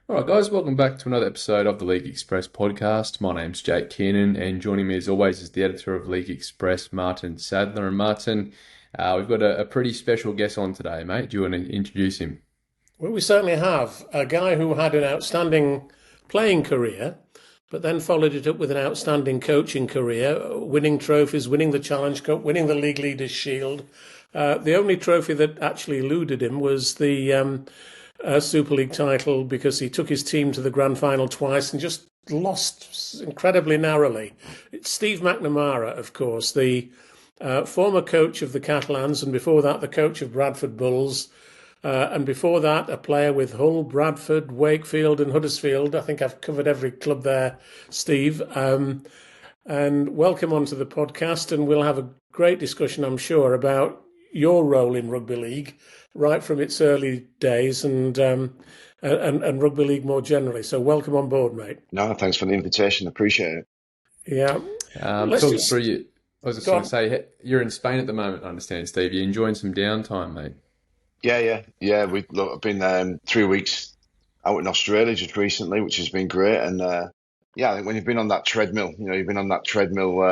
All right, guys, welcome back to another episode of the League Express podcast. My name's Jake Kearnan, and joining me as always is the editor of League Express, Martyn Sadler. And Martyn, we've got a pretty special guest on today, mate. Do you want to introduce him? Well, we certainly have a guy who had an outstanding playing career, but then followed it up with an outstanding coaching career, winning trophies, winning the Challenge Cup, winning the League Leaders Shield. The only trophy that actually eluded him was the Super League title because he took his team to the grand final twice and just lost incredibly narrowly. It's Steve McNamara, of course, the former coach of the Catalans, and before that, the coach of Bradford Bulls. And before that, a player with Hull, Bradford, Wakefield and Huddersfield. I think I've covered every club there, Steve. And welcome onto the podcast, and we'll have a great discussion, I'm sure, about your role in rugby league, right from its early days and rugby league more generally. So welcome on board, mate. No, thanks for the invitation. Appreciate it. Yeah. Talk us through you. I was just going to say, you're in Spain at the moment, I understand, Steve. You're enjoying some downtime, mate. Yeah. I've been 3 weeks out in Australia just recently, which has been great. And I think when you've been on that treadmill, you've been on that treadmill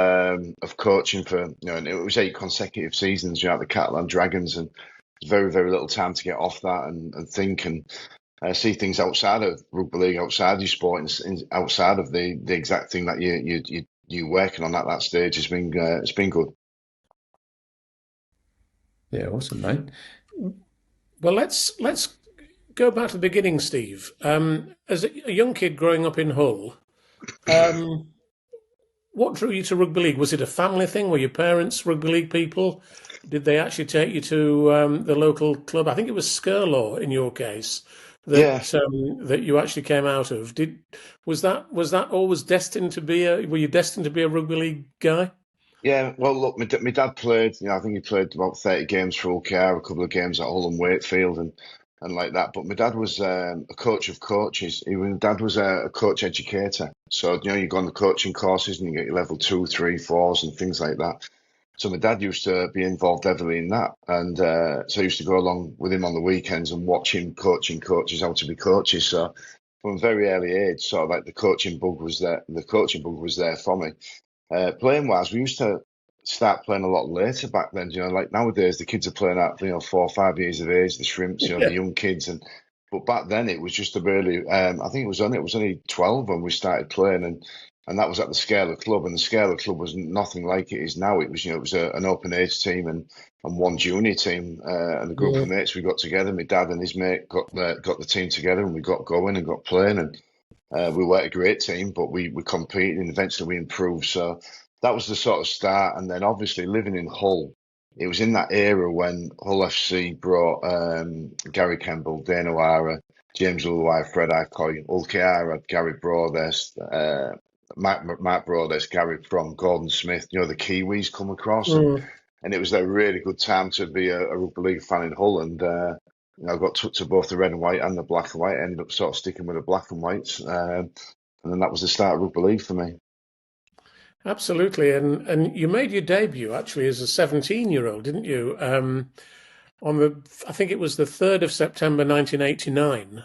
of coaching for, and it was 8 consecutive seasons, at the Catalans Dragons, and very, very little time to get off that and think and see things outside of rugby league, outside your sport, and outside of the exact thing that you're working on at that stage. It's been good. Yeah, awesome, mate. Well, let's go back to the beginning, Steve. As a young kid growing up in Hull, what drew you to rugby league? Was it a family thing? Were your parents rugby league people? Did they actually take you to the local club? I think it was Skirlaw in your case that you actually came out of. Was that always destined to be were you destined to be a rugby league guy? Yeah, well, look, my dad played. I think he played about 30 games for OKR, a couple of games at Hull and Wakefield, and like that. But my dad was a coach of coaches. My dad was a coach educator. So you go on the coaching courses and you get your level 2, 3, 4s and things like that. So my dad used to be involved heavily in that, and so I used to go along with him on the weekends and watch him coaching coaches how to be coaches. So from a very early age, sort of like the coaching bug was there. The coaching bug was there for me. Playing wise, we used to start playing a lot later back then. Like nowadays, the kids are playing at 4 or 5 years of age. The shrimps, the young kids, but back then it was just a really. I think it was only 12 when we started playing, and that was at the Scalar Club, and the Scalar Club was nothing like it is now. It was an open age team and one junior team, and a group of mates we got together. My dad and his mate got the team together, and we got going and got playing and. We weren't a great team, but we competed and eventually we improved. So that was the sort of start. And then obviously living in Hull, it was in that era when Hull FC brought Gary Kemble, Dana O'Hara, James Uluwai, Fred Acoy, OKR had Gary Broadhurst, Matt Broadhurst, Gary from Gordon Smith, the Kiwis come across. And it was a really good time to be a rugby league fan in Hull. And I got took to both the red and white and the black and white. I ended up sort of sticking with the black and whites, and then that was the start of rugby league for me. Absolutely, and you made your debut actually as a 17-year-old, didn't you? I think it was the 3rd of September 1989,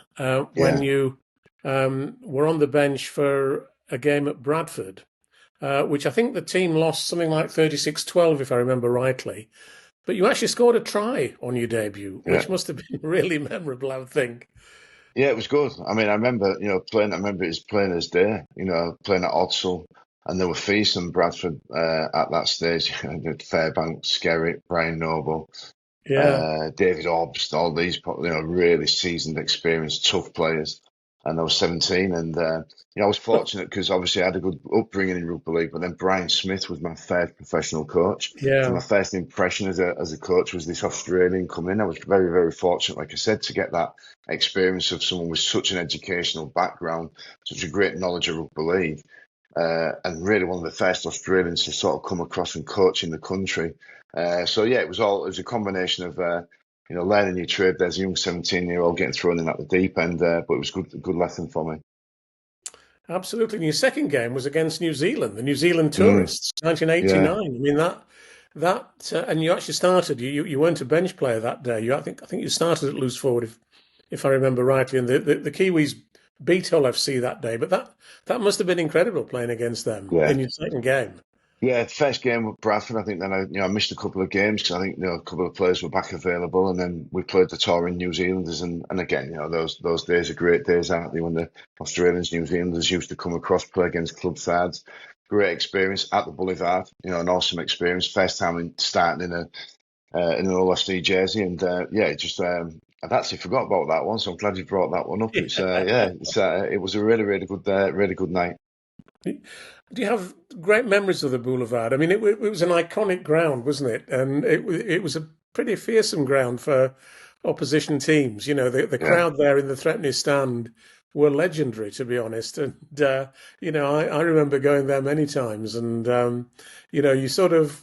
when you were on the bench for a game at Bradford, which I think the team lost something like 36-12, if I remember rightly. But you actually scored a try on your debut, which must have been really memorable, I would think. Yeah, it was good. I mean, I remember, playing. I remember it was plain as day. Playing at Odsal, and there were fearsome Bradford at that stage. Fairbank, Skerritt, Brian Noble, David Hobbs, all these really seasoned, experienced, tough players. And I was 17, and I was fortunate because obviously I had a good upbringing in rugby league. But then Brian Smith was my first professional coach. Yeah. So my first impression as a coach was this Australian come in. I was very, very fortunate, like I said, to get that experience of someone with such an educational background, such a great knowledge of rugby league, and really one of the first Australians to sort of come across and coach in the country. It was a combination of. Learning your trade. There's a young 17-year-old getting thrown in at the deep end, but it was a good lesson for me. Absolutely. And your second game was against New Zealand, the New Zealand Tourists, 1989. Yeah. I mean and you actually started. You weren't a bench player that day. I think you started at loose forward, if I remember rightly. And the Kiwis beat Hull FC that day, but that must have been incredible playing against them Yeah. in your second game. Yeah, first game with Bradford, I think then I missed a couple of games 'cause I think a couple of players were back available, and then we played the touring New Zealanders, and again, those days are great days, aren't they? When the Australians, New Zealanders used to come across, play against club sides. Great experience at the Boulevard, an awesome experience. First time starting in an All FC jersey, and I'd actually forgot about that one, so I'm glad you brought that one up. It was a really good night. Do you have great memories of the Boulevard? I mean, it was an iconic ground, wasn't it? And it was a pretty fearsome ground for opposition teams. The Yeah. crowd there in the Threepenny Stand were legendary, to be honest. And I remember going there many times, and you sort of.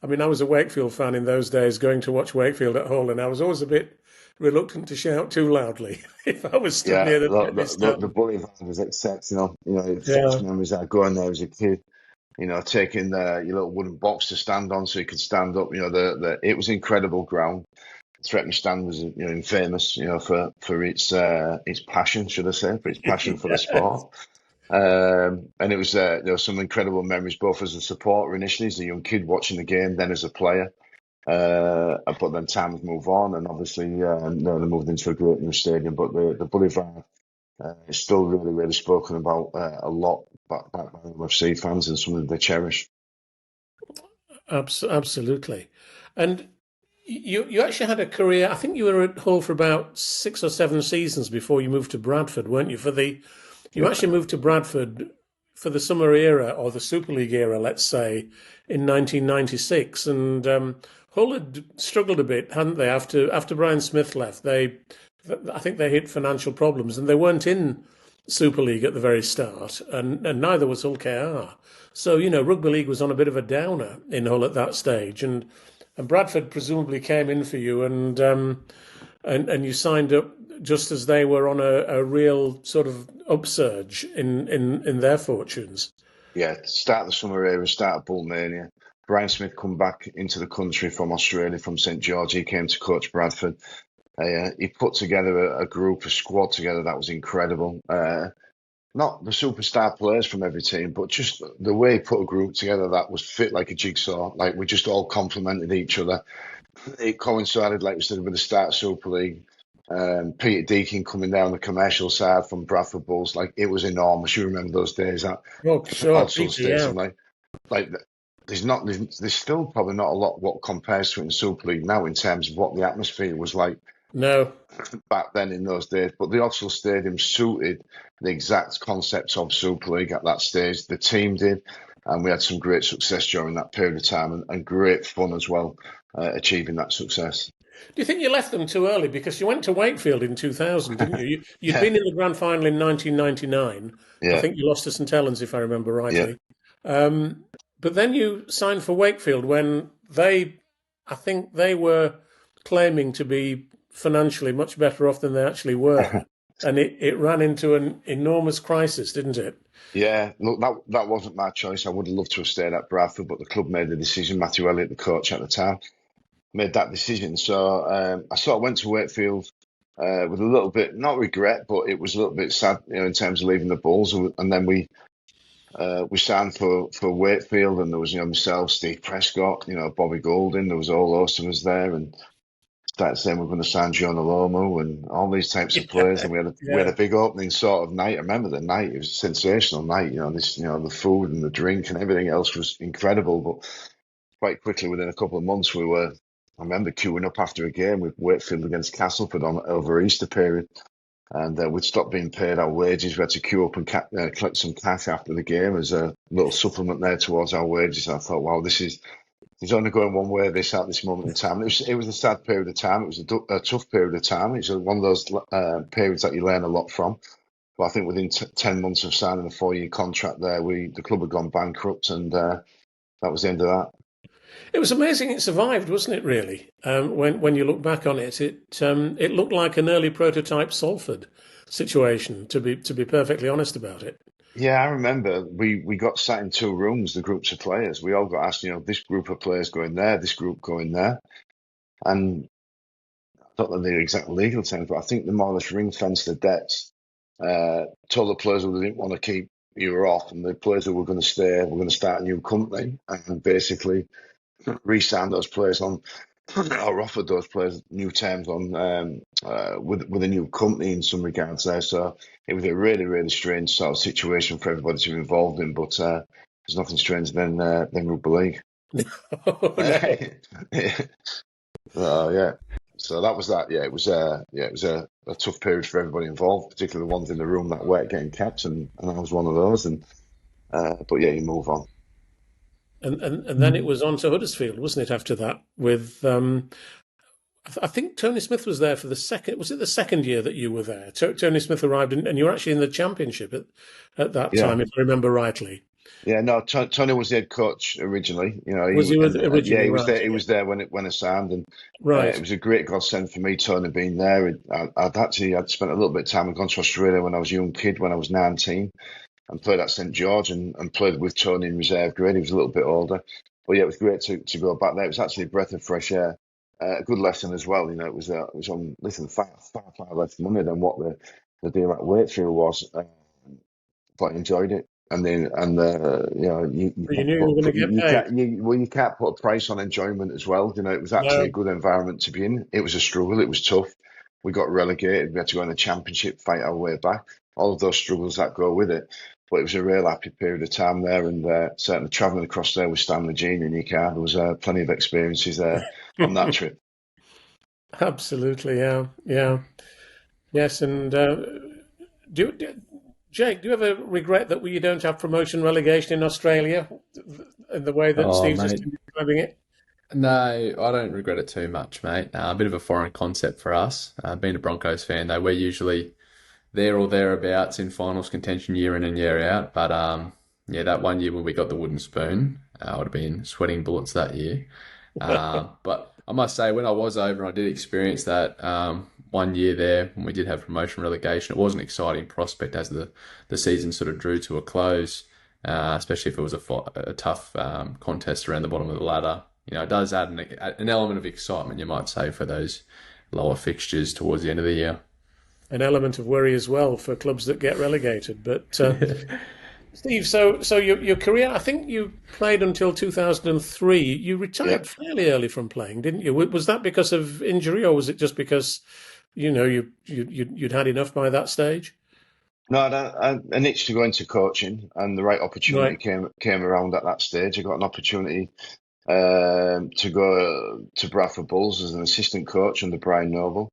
I mean, I was a Wakefield fan in those days, going to watch Wakefield at Hull, and I was always a bit reluctant to shout too loudly if I was stood Yeah, near the Threepenny the Stand. Boulevard was exceptional. First Yeah, memories I going there as a kid. Taking your little wooden box to stand on so you could stand up. It was incredible ground. Threatening Stand was infamous, for its passion, should I say, for its passion for the sport. And it was there were some incredible memories, both as a supporter initially, as a young kid watching the game, then as a player. But then times move on, and obviously, they moved into a great new stadium. But the Boulevard is still really, really spoken about a lot by UFC fans, and something they cherish. absolutely. And you actually had a career. I think you were at Hull for about 6 or 7 seasons before you moved to Bradford, weren't you? You Yeah, actually moved to Bradford for the summer era or the Super League era, let's say, in 1996. And Hull had struggled a bit, hadn't they? After Brian Smith left, I think they hit financial problems, and they weren't in Super League at the very start, and neither was Hull KR. So Rugby League was on a bit of a downer in Hull at that stage, and Bradford presumably came in for you, and you signed up just as they were on a real sort of upsurge in their fortunes. yeah. Start the summer era, start of Bullmania. Brian Smith come back into the country from Australia, from St George. He came to coach Bradford. He put together a squad together that was incredible. Not the superstar players from every team, but just the way he put a group together that was fit like a jigsaw. Like we just all complemented each other. It coincided, like we said, with the start of Super League. Peter Deakin coming down the commercial side from Bradford Bulls, like it was enormous. You remember those days at Oh, sure, Odsal Peter, yeah. Stadium, like there's still probably not a lot what compares to it in Super League now in terms of what the atmosphere was like No, back then in those days. But the Odsal Stadium suited the exact concept of Super League at that stage. The team did, and we had some great success during that period of time, and great fun as well, achieving that success. do you think you left them too early because you went to Wakefield in 2000, didn't you? You'd Yeah, been in the grand final in 1999. I yeah, think you lost to St Helens, if I remember yeah. rightly. Um, but then you signed for Wakefield when I think they were claiming to be financially much better off than they actually were. And it ran into an enormous crisis, didn't it? Yeah, look, that wasn't my choice. I would have loved to have stayed at Bradford, but the club made the decision. Matthew Elliott, the coach at the time, made that decision. So I sort of went to Wakefield with a little bit, not regret, but it was a little bit sad, in terms of leaving the Bulls. And then we signed for Wakefield, and there was myself, Steve Prescott, Bobby Golding. There was all those of us there, and started saying we're going to sign John Alomo and all these types of players. And we had a Yeah. big opening sort of night. I remember the night; it was a sensational night. The food and the drink and everything else was incredible. But quite quickly, within a couple of months, we were. I remember queuing up after a game with Wakefield against Castleford over Easter period, and we'd stopped being paid our wages. We had to queue up and collect some cash after the game as a little supplement there towards our wages. I thought, wow, this is he's only going one way this at this moment in time. It was a sad period of time. It was a tough period of time. It's one of those periods that you learn a lot from. But I think within 10 months of signing a 4-year contract there, the club had gone bankrupt, and that was the end of that. It was amazing it survived, wasn't it, really? When you look back on it, it looked like an early prototype Salford situation, to be perfectly honest about it. Yeah, I remember we got sat in two rooms, the groups of players. We all got asked, this group of players going there, this group going there. And I don't know the exact legal terms, but I think they more or less ring fenced the debts Told the players who they didn't want to keep, you were off, and the players who were going to stay were going to start a new company, and basically re-signed those players on, or offered those players new terms on with a new company in some regards there. So it was a really, really strange sort of situation for everybody to be involved in. But there's nothing stranger than rugby league. Oh, no. Yeah. So that was that. Yeah, it was a tough period for everybody involved, particularly the ones in the room that weren't getting kept, and I was one of those. And but yeah, you move on. And then it was on to Huddersfield, wasn't it? After that, with I think Tony Smith was there for the second. Was it the second year that you were there? Tony Smith arrived, and you were actually in the Championship at that Yeah. time, if I remember rightly. Yeah, no, Tony was the head coach originally. You know, Was he yeah, originally he was right? there. He Yeah. was there when it signed, and it Right. was a great godsend for me, Tony, being there. I'd spent a little bit of time. I'd gone to Australia when I was a young kid, when I was 19, and played at St George, and played with Tony in reserve grade. He was a little bit older, but yeah, it was great to go back there. It was actually a breath of fresh air, a good lesson as well. You know, it was on listen far less money than what the deal at Wakefield was. But I enjoyed it. You know, you You can't knew you were going to get paid. you can't put a price on enjoyment as well. You know, it was actually No. a good environment to be in. It was a struggle. It was tough. We got relegated. We had to go in the championship, fight our way back. All of those struggles that go with it. But it was a real happy period of time there, and certainly travelling across there with Stanley Jean in your car, there was plenty of experiences there on that trip. Absolutely. Yeah. Yeah. Yes. And Jake, do you ever regret that you don't have promotion relegation in Australia in the way that Oh, Steve's just mate. describing it? No, I don't regret it too much, mate. A bit of a foreign concept for us. Being a Broncos fan, though, we're usually there or thereabouts in finals contention year in and year out. But yeah, that one year when we got the wooden spoon, I would have been sweating bullets that year. But I must say, when I was over, I did experience that one year there when we did have promotion relegation. It was an exciting prospect as the season sort of drew to a close, especially if it was a tough contest around the bottom of the ladder. You know, it does add an element of excitement, you might say, for those lower fixtures towards the end of the year. An element of worry as well for clubs that get relegated. But Steve, so your career, I think you played until 2003. You Yeah. retired fairly early from playing, didn't you? Was that because of injury, or was it just because you'd had enough by that stage? No, an itch to go into coaching, and the right opportunity Right. came around at that stage. I got an opportunity to go to Bradford Bulls as an assistant coach under Brian Noble.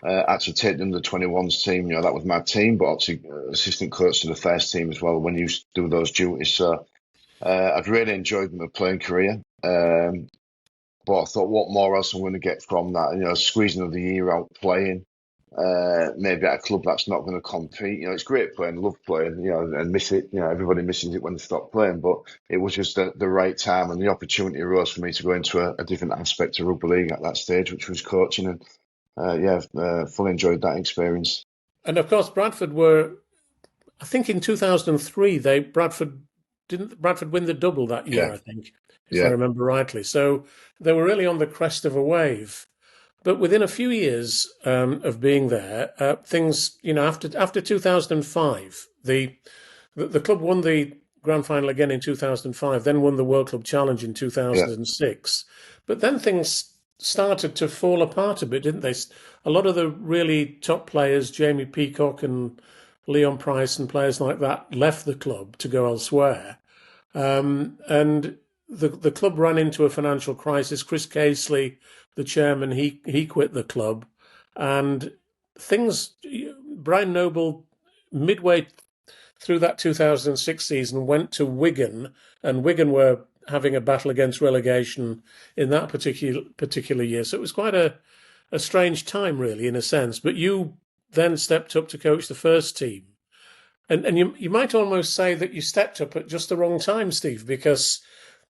Actually, take them the 21s team. You know, that was my team, but actually assistant coach to the first team as well when you used to do those duties. So I've really enjoyed my playing career. But I thought, what more else I'm going to get from that? You know, squeezing another year out playing. Maybe at a club that's not going to compete. You know, it's great playing, love playing, you know, and miss it. You know, everybody misses it when they stop playing. But it was just the right time, and the opportunity arose for me to go into a different aspect of rugby league at that stage, which was coaching. And fully enjoyed that experience. And of course, Bradford were. I think in 2003, Bradford win the double that year? Yeah, I think, if I yeah, remember rightly. So they were really on the crest of a wave. But within a few years of being there, things, after 2005, the club won the grand final again in 2005, then won the World Club Challenge in yeah, 2006. But then things started to fall apart a bit, didn't they? A lot of the really top players, Jamie Peacock and Leon Price and players like that, left the club to go elsewhere. And the club ran into a financial crisis. Chris Casely, the chairman, he quit the club, and things. Brian Noble, midway through that 2006 season, went to Wigan, and Wigan were having a battle against relegation in that particular year. So it was quite a strange time, really, in a sense. But you then stepped up to coach the first team. And you might almost say that you stepped up at just the wrong time, Steve, because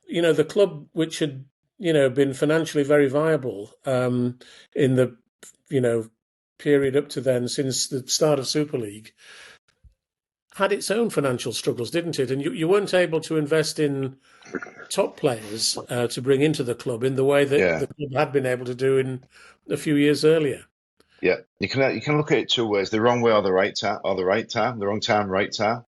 the club, which had been financially very viable in the period up to then, since the start of Super League, had its own financial struggles, didn't it? And you weren't able to invest in top players to bring into the club in the way that yeah. the club had been able to do in a few years earlier. Yeah, you can look at it two ways: the wrong way or the right time, or the right time, the wrong time, right time.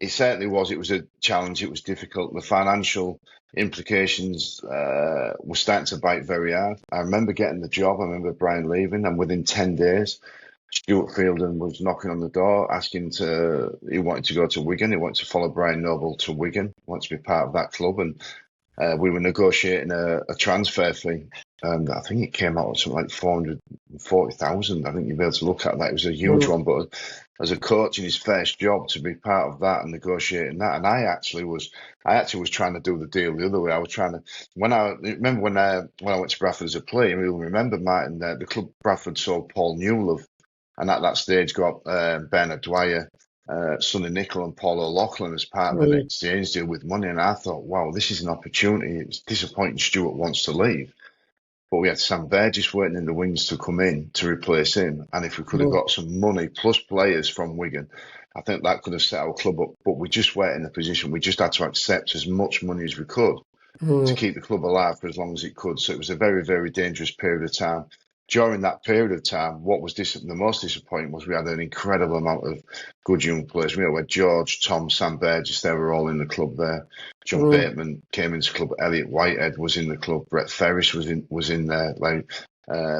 It certainly was. It was a challenge. It was difficult. The financial implications were starting to bite very hard. I remember getting the job. I remember Brian leaving, and within 10 days, Stuart Fielden was knocking on the door, asking to. He wanted to go to Wigan. He wanted to follow Brian Noble to Wigan. He wanted to be part of that club, and we were negotiating a transfer fee, and I think it came out at something like 440,000. I think you'd be able to look at that. It was a huge Mm, one, but as a coach in his first job to be part of that and negotiating that, and I actually was trying to do the deal the other way. I was trying to when I remember when I went to Bradford as a player. You'll remember, Martin, the club Bradford sold Paul Newlove, and at that stage got Bernard Dwyer, Sonny Nicol and Paul O'Loughlin as part of an mm, exchange deal with money. And I thought, wow, this is an opportunity. It's disappointing Stuart wants to leave. But we had Sam Burgess waiting in the wings to come in to replace him. And if we could have mm, got some money plus players from Wigan, I think that could have set our club up. But we just weren't in a position. We just had to accept as much money as we could to mm, keep the club alive for as long as it could. So it was a very, very dangerous period of time. During that period of time, what was the most disappointing was we had an incredible amount of good young players. We had George, Tom, Sam Burgess, they were all in the club there. John mm, Bateman came into the club. Elliot Whitehead was in the club. Brett Ferris was in there.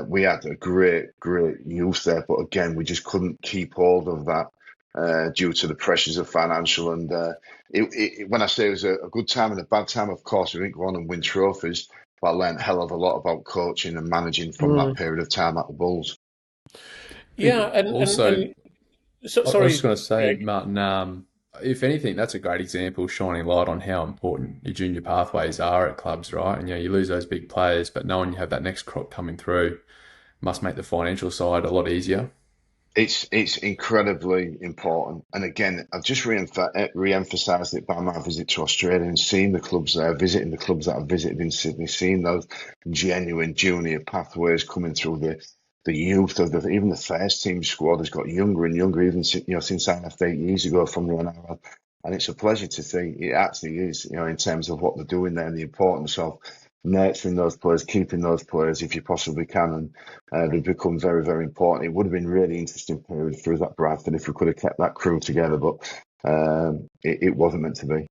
We had a great youth there, but again, we just couldn't keep hold of that due to the pressures of financial and when I say it was a good time and a bad time, of course, we didn't go on and win trophies, but I learned a hell of a lot about coaching and managing from that mm. period of time at the Bulls. I think Yeah, and also, and so, I was just sorry, going to say, Jake. Martin, if anything, that's a great example shining light on how important your junior pathways are at clubs, right? And you lose those big players, but knowing you have that next crop coming through must make the financial side a lot easier. It's incredibly important, and again, I've just re-emphasised it by my visit to Australia and seeing the clubs there, visiting the clubs that I've visited in Sydney, seeing those genuine junior pathways coming through the youth of even the first team squad has got younger and younger, even since I left 8 years ago from the NRL, and it's a pleasure to see. It actually is, in terms of what they're doing there and the importance of nurturing those players, keeping those players if you possibly can, and they've become very, very important. It would have been really interesting period for us at Bradford if we could have kept that crew together, but it wasn't meant to be.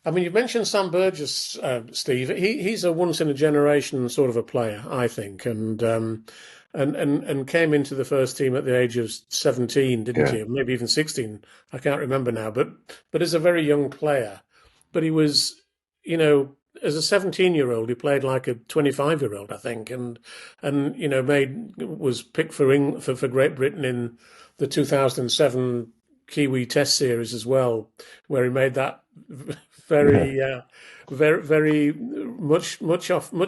I mean, you've mentioned Sam Burgess, Steve. He's a once in a generation sort of a player, I think, and came into the first team at the age of 17, didn't Yeah, he? Maybe even 16. I can't remember now, but as a very young player. But he was, you know, as a 17-year-old, he played like a 25-year-old, I think, and made was picked for Great Britain in the 2007 Kiwi Test series as well, where he made that yeah. very, very much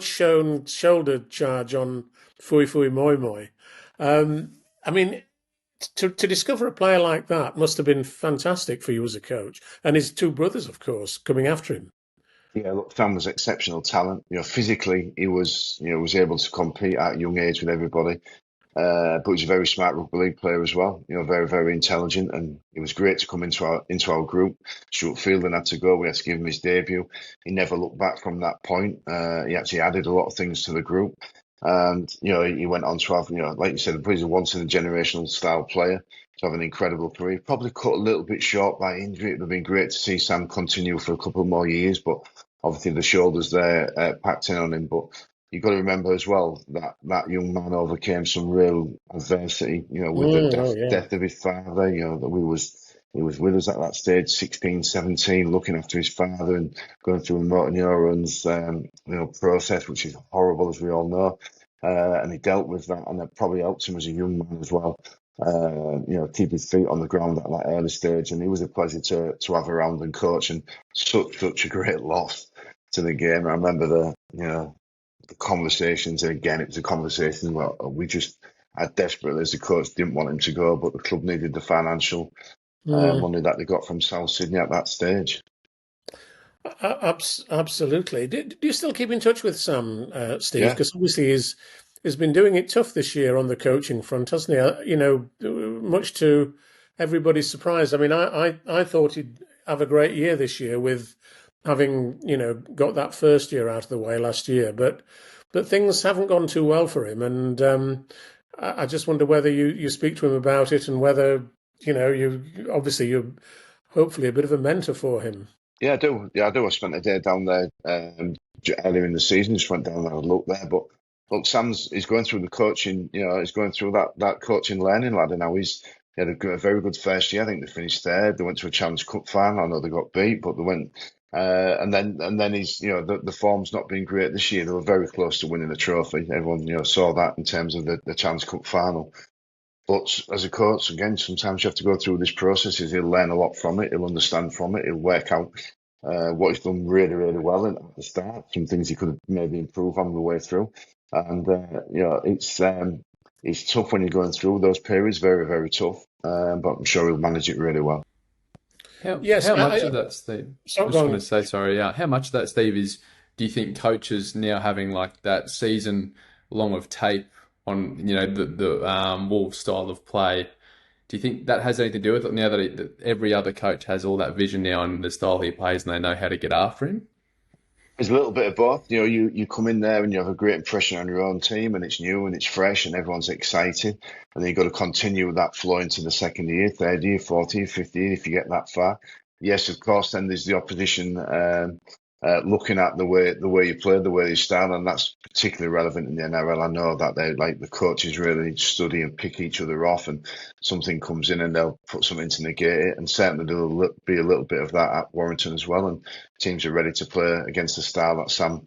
shown shoulder charge on Fui Fui Moi Moi. I mean, to discover a player like that must have been fantastic for you as a coach, and his two brothers, of course, coming after him. Yeah, look, Sam was exceptional talent. Physically, he was able to compete at a young age with everybody. But he's a very smart rugby league player as well. Very, very intelligent, and it was great to come into our group. Stuart Fielden had to go. We had to give him his debut. He never looked back from that point. He actually added a lot of things to the group, and he went on to have, like you said, he's a once in a generational style player. To have an incredible career. Probably cut a little bit short by injury. It would have been great to see Sam continue for a couple more years, but obviously the shoulders there packed in on him. But you've got to remember as well that that young man overcame some real adversity, with the Oh yeah. death of his father, that he was with us at that stage, 16, 17, looking after his father and going through a motor neurons, process, which is horrible, as we all know. And he dealt with that, and that probably helped him as a young man as well. Keep his feet on the ground at that early stage, and he was a pleasure to have around and coach, and such a great loss to the game. I remember the conversations, and again, it was a conversation where I desperately, as a coach, didn't want him to go, but the club needed the financial Mm. money that they got from South Sydney at that stage. Absolutely. Do you still keep in touch with Sam, Steve? Yeah, Because obviously he's been doing it tough this year on the coaching front, hasn't he? Much to everybody's surprise. I mean, I thought he'd have a great year this year with having got that first year out of the way last year, but things haven't gone too well for him, and I just wonder whether you speak to him about it and whether, you're hopefully a bit of a mentor for him. Yeah, I do. Yeah, I do. I spent a day down there earlier in the season. Just went down and had a look there. But look, he's going through the coaching. He's going through that coaching learning ladder now. He had a very good first year. I think they finished third. They went to a Challenge Cup final. I know they got beat, but they went. And then he's the form's not been great this year. They were very close to winning the trophy. Everyone saw that in terms of the Challenge Cup final. But as a coach, again, sometimes you have to go through this process. He'll learn a lot from it. He'll understand from it. He'll work out what he's done really, really well at the start. Some things he could maybe improve on the way through. And it's tough when you're going through those periods. Very, very tough. But I'm sure he'll manage it really well. How much of that, Steve? I was going to say, sorry. How much of that, Steve, do you think coaches now having like that season long of tape on the Wolves style of play? Do you think that has anything to do with it now that every other coach has all that vision now and the style he plays and they know how to get after him? It's a little bit of both. You come in there and you have a great impression on your own team, and it's new and it's fresh and everyone's excited. And then you've got to continue that flow into the second year, third year, fourth year, fifth year, if you get that far. Yes, of course, then there's the opposition looking at the way you play, the way you style, and that's particularly relevant in the NRL. I know that the coaches really study and pick each other off, and something comes in and they'll put something to negate it. And certainly there'll be a little bit of that at Warrington as well. And teams are ready to play against the style that Sam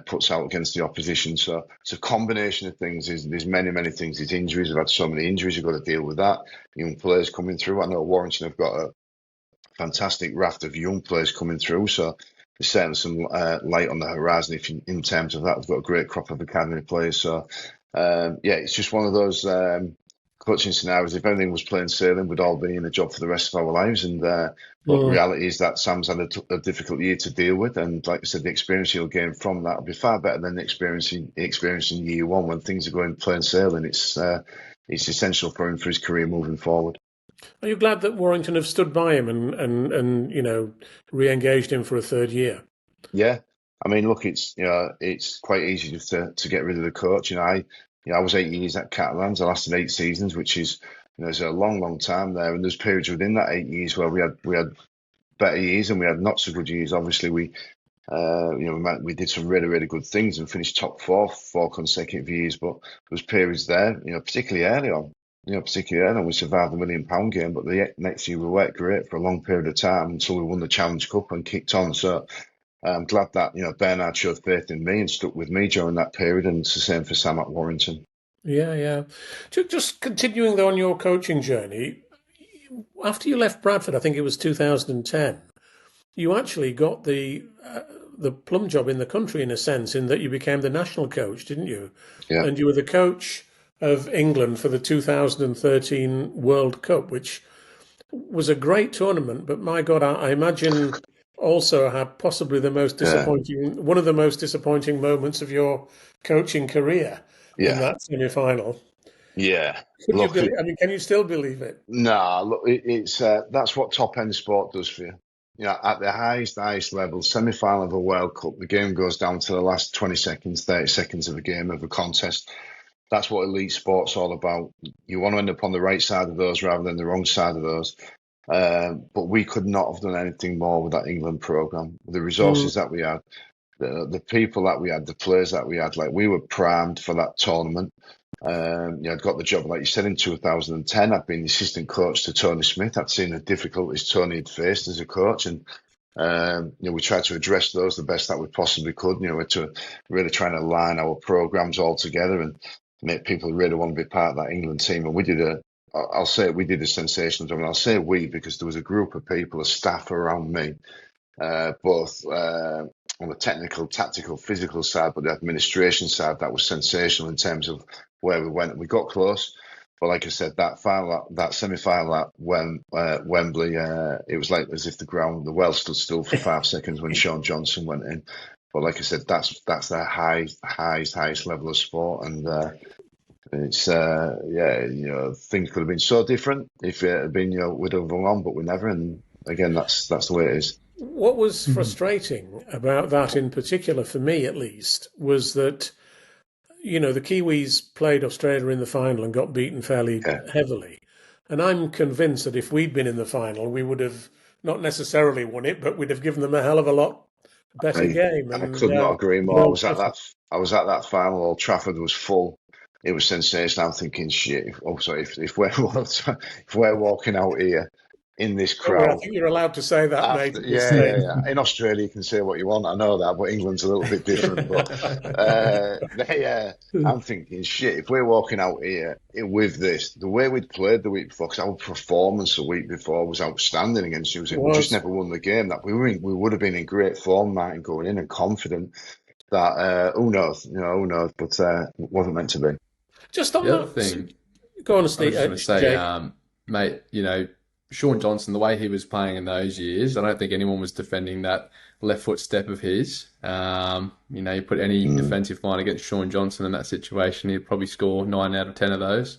puts out against the opposition. So it's a combination of things. There's many, many things. There's injuries. We've had so many injuries. You've got to deal with that. Young players coming through. I know Warrington have got a fantastic raft of young players coming through. So there's certainly some light on the horizon in terms of that. We've got a great crop of academy players. So, it's just one of those coaching scenarios. If everything was plain sailing, we'd all be in a job for the rest of our lives. And but the reality is that Sam's had a difficult year to deal with. And like I said, the experience he'll gain from that will be far better than the experience in year one when things are going plain sailing. It's essential for him for his career moving forward. Are you glad that Warrington have stood by him and re-engaged him for a third year? Yeah, I mean, look, it's quite easy just to get rid of the coach. I was 8 years at Catalans. I lasted 8 seasons, which is it's a long, long time there. And there's periods within that 8 years where we had better years and we had not so good years. Obviously, we did some really, really good things and finished top 4 for consecutive years. But there was periods there, particularly early on. We survived the £1 million game, but the next year we worked great for a long period of time until we won the Challenge Cup and kicked on. So I'm glad that Bernard showed faith in me and stuck with me during that period, and it's the same for Sam at Warrington. Yeah. Just continuing though on your coaching journey, after you left Bradford, I think it was 2010, you actually got the plum job in the country in a sense, in that you became the national coach, didn't you? Yeah. And you were the coach of England for the 2013 World Cup, which was a great tournament, but my God, I imagine also had possibly the most disappointing, one of the most disappointing moments of your coaching career in that semi-final. Yeah. Can you still believe it? Nah, look, it's that's what top-end sport does for you. At the highest level, semi-final of a World Cup, the game goes down to the last 20 seconds, 30 seconds of a game, of a contest. That's what elite sport's all about. You want to end up on the right side of those rather than the wrong side of those. But we could not have done anything more with that England programme. The resources that we had, the people that we had, the players that we had, we were primed for that tournament. I'd got the job, like you said, in 2010. I'd been the assistant coach to Tony Smith. I'd seen the difficulties Tony had faced as a coach, and we tried to address those the best that we possibly could. We're to really trying to align our programmes all together and make people really want to be part of that England team. And we did a sensational job. And I'll say we because there was a group of people, a staff around me, both on the technical, tactical, physical side, but the administration side, that was sensational in terms of where we went. We got close. But like I said, that semi-final at Wembley, it was like as if the well stood still for 5 seconds when Sean Johnson went in. But like I said, that's the highest level of sport, and it's things could have been so different if it had been we'd have gone on, but we never. And again, that's the way it is. What was frustrating about that in particular, for me at least, was that the Kiwis played Australia in the final and got beaten fairly Yeah. heavily. And I'm convinced that if we'd been in the final, we would have not necessarily won it, but we'd have given them a hell of a lot better game. I And could not agree at more. Old Trafford. I was at that final. Old Trafford was full. It was sensational. I'm thinking, shit. If we're if we're walking out here in this I crowd think you're allowed to say that, mate, after, at this stage. In Australia you can say what you want. I know that, but England's a little bit different. But I'm thinking, shit. If we're walking out here with this, the way we'd played the week before, because our performance the week before was outstanding against New Zealand. We just never won the game. That we would have been in great form, Martin, going in and confident. That who knows, who knows, but it wasn't meant to be. Just on The other that, thing, go on, I was Steve, just going to say, Jake. mate, Sean Johnson, the way he was playing in those years, I don't think anyone was defending that left foot step of his. You put any defensive line against Sean Johnson in that situation, he'd probably score 9 out of 10 of those.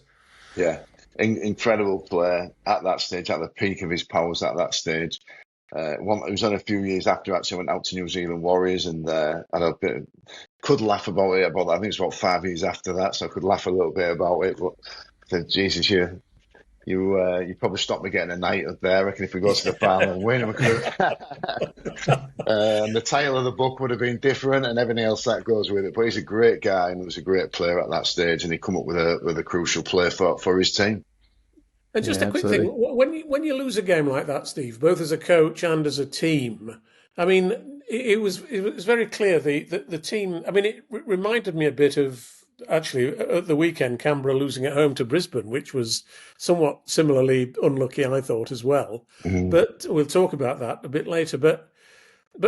Yeah, incredible player at that stage, at the peak of his powers at that stage. It was only a few years after actually went out to New Zealand Warriors and could laugh about it. I think it's about 5 years after that, so I could laugh a little bit about it. But I said, Jesus, you probably stopped me getting a night up there. I reckon if we go to the final and win, we could. The title of the book would have been different and everything else that goes with it. But he's a great guy and he was a great player at that stage, and he come up with a crucial play for his team. And just a quick thing, when you lose a game like that, Steve, both as a coach and as a team, I mean, it was very clear the team. I mean, it reminded me a bit of actually at the weekend Canberra losing at home to Brisbane, which was somewhat similarly unlucky, I thought, as well. Mm-hmm. But we'll talk about that a bit later. But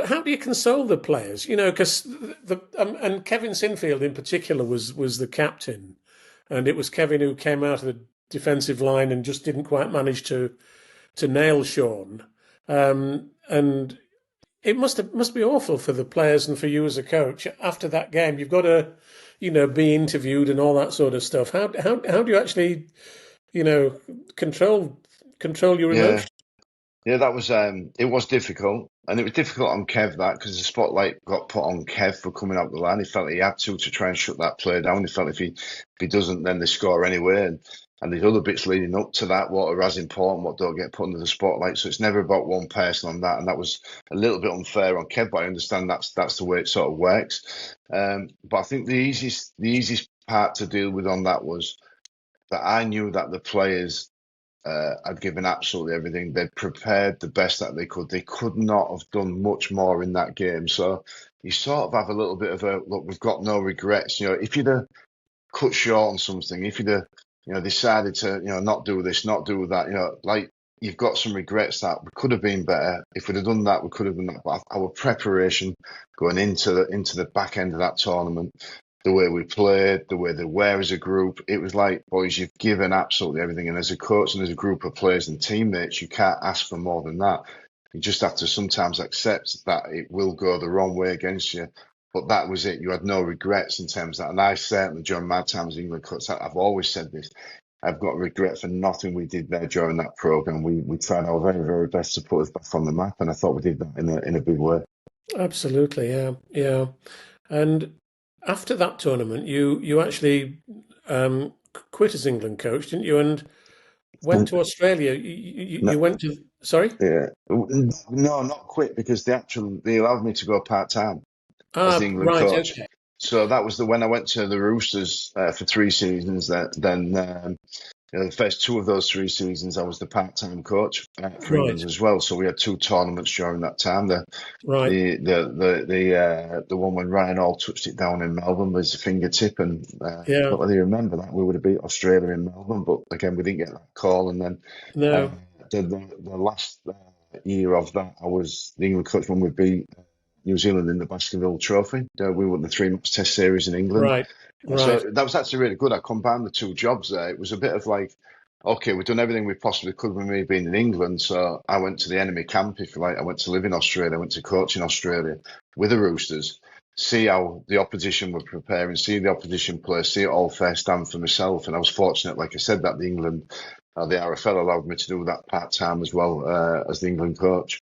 how do you console the players? Because and Kevin Sinfield in particular was the captain, and it was Kevin who came out of the defensive line and just didn't quite manage to nail Sean. And it must be awful for the players and for you as a coach after that game. You've got to, be interviewed and all that sort of stuff. How do you actually, control your emotions? Yeah, that was it was difficult, and it was difficult on Kev because the spotlight got put on Kev for coming out the line. He felt he had to try and shut that play down. He felt if he doesn't, then they score anyway. And there's other bits leading up to that, what are as important, what don't get put under the spotlight. So it's never about one person on that, and that was a little bit unfair on Kev. But I understand that's the way it sort of works. But I think the easiest part to deal with on that was that I knew that the players had given absolutely everything. They'd prepared the best that they could. They could not have done much more in that game. So you sort of have a little bit of a look. We've got no regrets. If you'd have cut short on something, if you'd have decided to not do this, not do that, like you've got some regrets that we could have been better. If we'd have done that, we could have done that. But our preparation going into the back end of that tournament, the way we played, the way they were as a group, it was like, boys, you've given absolutely everything. And as a coach and as a group of players and teammates, you can't ask for more than that. You just have to sometimes accept that it will go the wrong way against you. But that was it. You had no regrets in terms of that. And I certainly, during my time as England coach, I've always said this. I've got regret for nothing we did there during that programme. We tried our very, very best to put us back on the map. And I thought we did that in a big way. Absolutely, yeah. And after that tournament, you actually quit as England coach, didn't you? And went to Australia. You went to, sorry? Yeah. No, not quit, because they allowed me to go part-time as the England coach. Okay. So that was when I went to the Roosters for 3 seasons. Then the first 2 of those 3 seasons, I was the part-time coach for England as well. So we had 2 tournaments during that time. The one when Ryan Hall touched it down in Melbourne was a fingertip, and I don't know whether you remember that. We would have beat Australia in Melbourne, but again, we didn't get that call. And then the last year of that, I was the England coach when we beat New Zealand in the Baskerville Trophy. We won the 3-match Test series in England. Right. So that was actually really good. I combined the 2 jobs there. It was a bit of like, okay, we've done everything we possibly could with me being in England. So I went to the enemy camp, if you like. I went to live in Australia. I went to coach in Australia with the Roosters, see how the opposition were preparing, see the opposition play, see it all firsthand for myself. And I was fortunate, like I said, that the RFL allowed me to do that part-time as well as the England coach.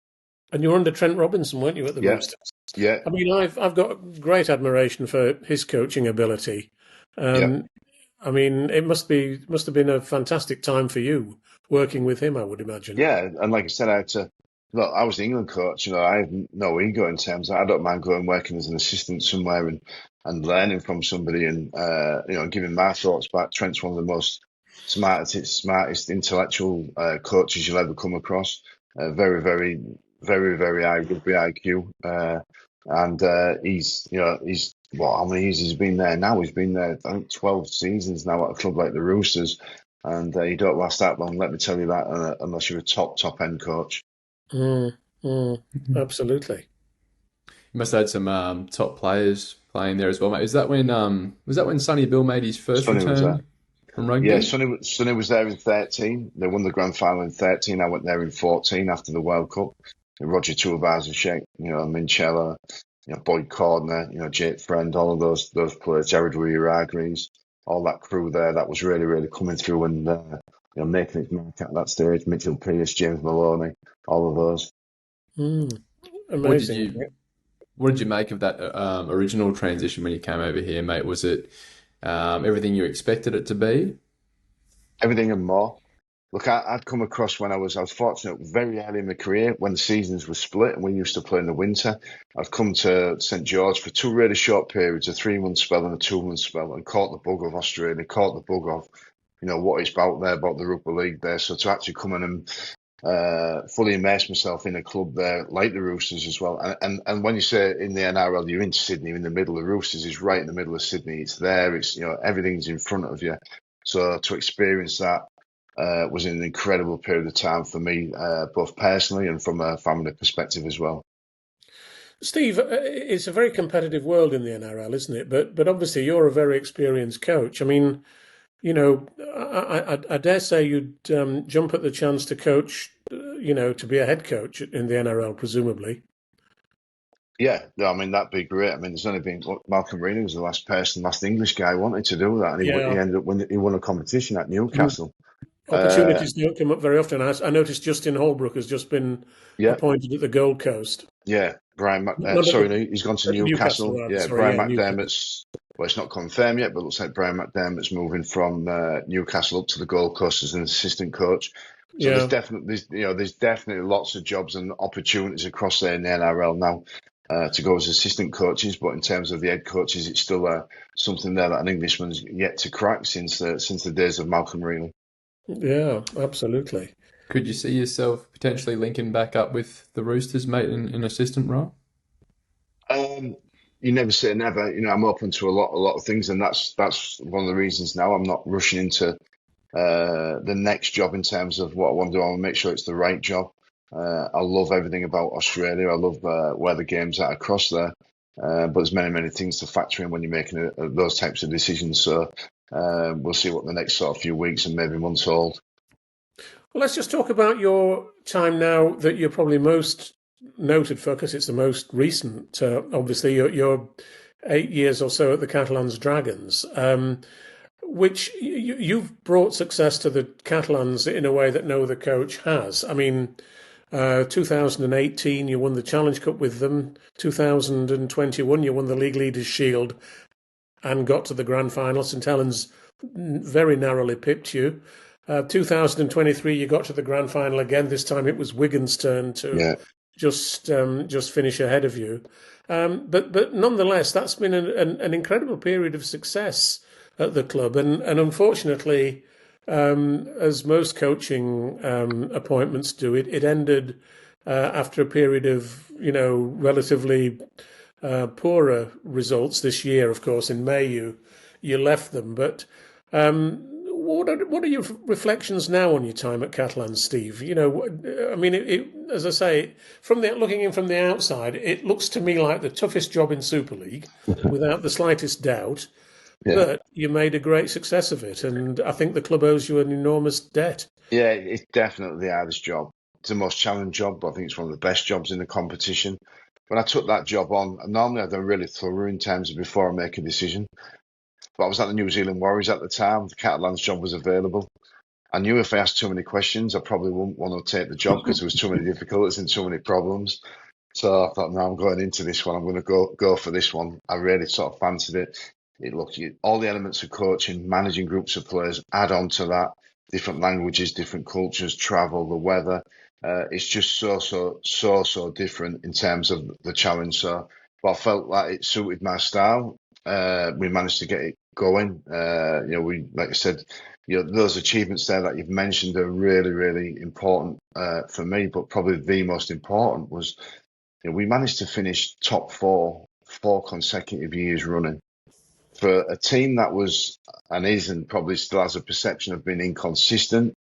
And you were under Trent Robinson, weren't you, at the Roosters? Yeah. I mean, I've got great admiration for his coaching ability. Yeah, I mean, it must have been a fantastic time for you working with him, I would imagine. yeah. And like I said, I had to look. I was the England coach. I have no ego in terms of I don't mind going working as an assistant somewhere and learning from somebody and giving my thoughts back. Trent's one of the most smartest intellectual coaches you'll ever come across. Very, very, very, very high rugby IQ. And he's what, how many years he's been there now? He's been there, I think, 12 seasons now at a club like the Roosters. And you don't last that long, let me tell you that, unless you're a top end coach. Mm, mm, absolutely. You must have had some top players playing there as well, mate. Was that when Sonny Bill made his first Sonny was there. return from Yeah, rugby? Sonny was there in 13. They won the grand final in 13. I went there in 14 after the World Cup. Roger Tuivasa-Sheck, Minchella, Boyd Cordner, Jake Friend, all of those players, Jared Weir-Hargreaves, all that crew there. That was really, really coming through and making its mark at that stage. Mitchell Pearce, James Maloney, all of those. Mm, What did amazing. you what did you make of that original transition when you came over here, mate? Was it everything you expected it to be? Everything and more. Look, I'd come across when I was fortunate very early in my career when the seasons were split and we used to play in the winter. I'd come to St George for two really short periods, a 3 month spell and a 2 month spell, and caught the bug of Australia, caught the bug of, what it's about there, about the rugby league there. So to actually come in and fully immerse myself in a club there, like the Roosters as well. And when you say in the NRL, you're in Sydney, you're in the middle. The Roosters is right in the middle of Sydney. It's there. It's everything's in front of you. So to experience that was an incredible period of time for me, both personally and from a family perspective as well. Steve, it's a very competitive world in the NRL, isn't it? But obviously you're a very experienced coach. I mean, I dare say you'd jump at the chance to coach, to be a head coach in the NRL, presumably. Yeah, no, I mean that'd be great. I mean, there's only been Malcolm Reaney was the last English guy who wanted to do that, and he Yeah. ended up winning. He won a competition at Mm. Newcastle. Uh, Opportunities don't come up very often. I noticed Justin Holbrook has just been yeah, appointed at the Gold Coast. Yeah, Not at sorry, the no, he's gone to at Newcastle, Newcastle. rather. Yeah, Sorry, Brian yeah, Newcastle. McDermott's, well, it's not confirmed yet, but it looks like Brian McDermott's moving from Newcastle up to the Gold Coast as an assistant coach. So Yeah. there's definitely lots of jobs and opportunities across there in the NRL now to go as assistant coaches. But in terms of the head coaches, it's still something there that an Englishman's yet to crack since the days of Malcolm Reaney. Yeah, absolutely. Could you see yourself potentially linking back up with the Roosters, mate, in assistant role? Um, you never say never. I'm open to a lot of things, and that's one of the reasons now I'm not rushing into the next job in terms of what I want to do. I want to make sure it's the right job. I love everything about Australia. I love where the game's at across there. But there's many, many things to factor in when you're making those types of decisions. So we'll see what the next sort of few weeks and maybe months hold. Well, let's just talk about your time now that you're probably most noted for, because it's the most recent. Obviously, you're 8 years or so at the Catalans Dragons, which you've brought success to the Catalans in a way that no other coach has. I mean, 2018, you won the Challenge Cup with them. 2021, you won the League Leaders Shield and got to the grand final. St Helens very narrowly pipped you. 2023, you got to the grand final again. This time it was Wigan's turn to Yeah, just finish ahead of you. But nonetheless, that's been an incredible period of success at the club. And unfortunately, as most coaching appointments do, it ended after a period of, relatively poorer results this year. Of course, in May you left them. But what are your reflections now on your time at Catalans, Steve? I mean, as I say, looking in from the outside, it looks to me like the toughest job in Super League, without the slightest doubt. yeah, But you made a great success of it, and I think the club owes you an enormous debt. yeah. It's definitely the hardest job. It's the most challenging job, but I think it's one of the best jobs in the competition. When I took that job on, normally I've done really thorough in terms of before I make a decision. But I was at the New Zealand Warriors at the time. The Catalans job was available. I knew if I asked too many questions, I probably wouldn't want to take the job because there was too many difficulties and too many problems. So I thought, no, I'm going into this one. I'm going to go for this one. I really sort of fancied it. all the elements of coaching, managing groups of players, add on to that, different languages, different cultures, travel, the weather. It's just so different in terms of the challenge. So, but I felt like it suited my style. We managed to get it going. Like I said, those achievements there that you've mentioned are really, really important for me. But probably the most important was, we managed to finish top four consecutive years running for a team that was and is and probably still has a perception of being inconsistent.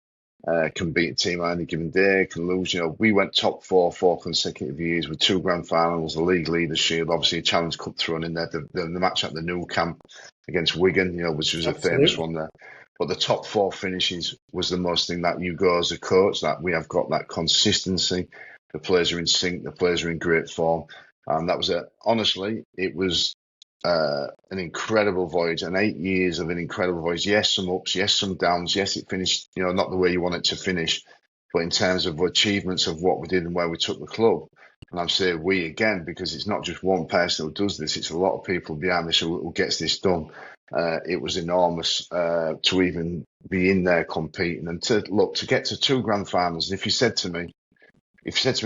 Can beat a team on any given day, can lose. We went top four consecutive years with 2 grand finals, the league leaders shield, obviously a Challenge Cup thrown in there, the match at the Nou Camp against Wigan, which was a famous one there. But the top 4 finishes was the most thing that you go as a coach, that we have got that consistency. The players are in sync, the players are in great form. And that was honestly, it was an incredible voyage, and 8 years of an incredible voyage. Yes, some ups, yes, some downs. Yes, it finished, not the way you want it to finish, but in terms of achievements of what we did and where we took the club. And I'm saying we again, because it's not just one person who does this, it's a lot of people behind this who gets this done. It was enormous to even be in there competing and to get to 2 grand finals. And if you said to me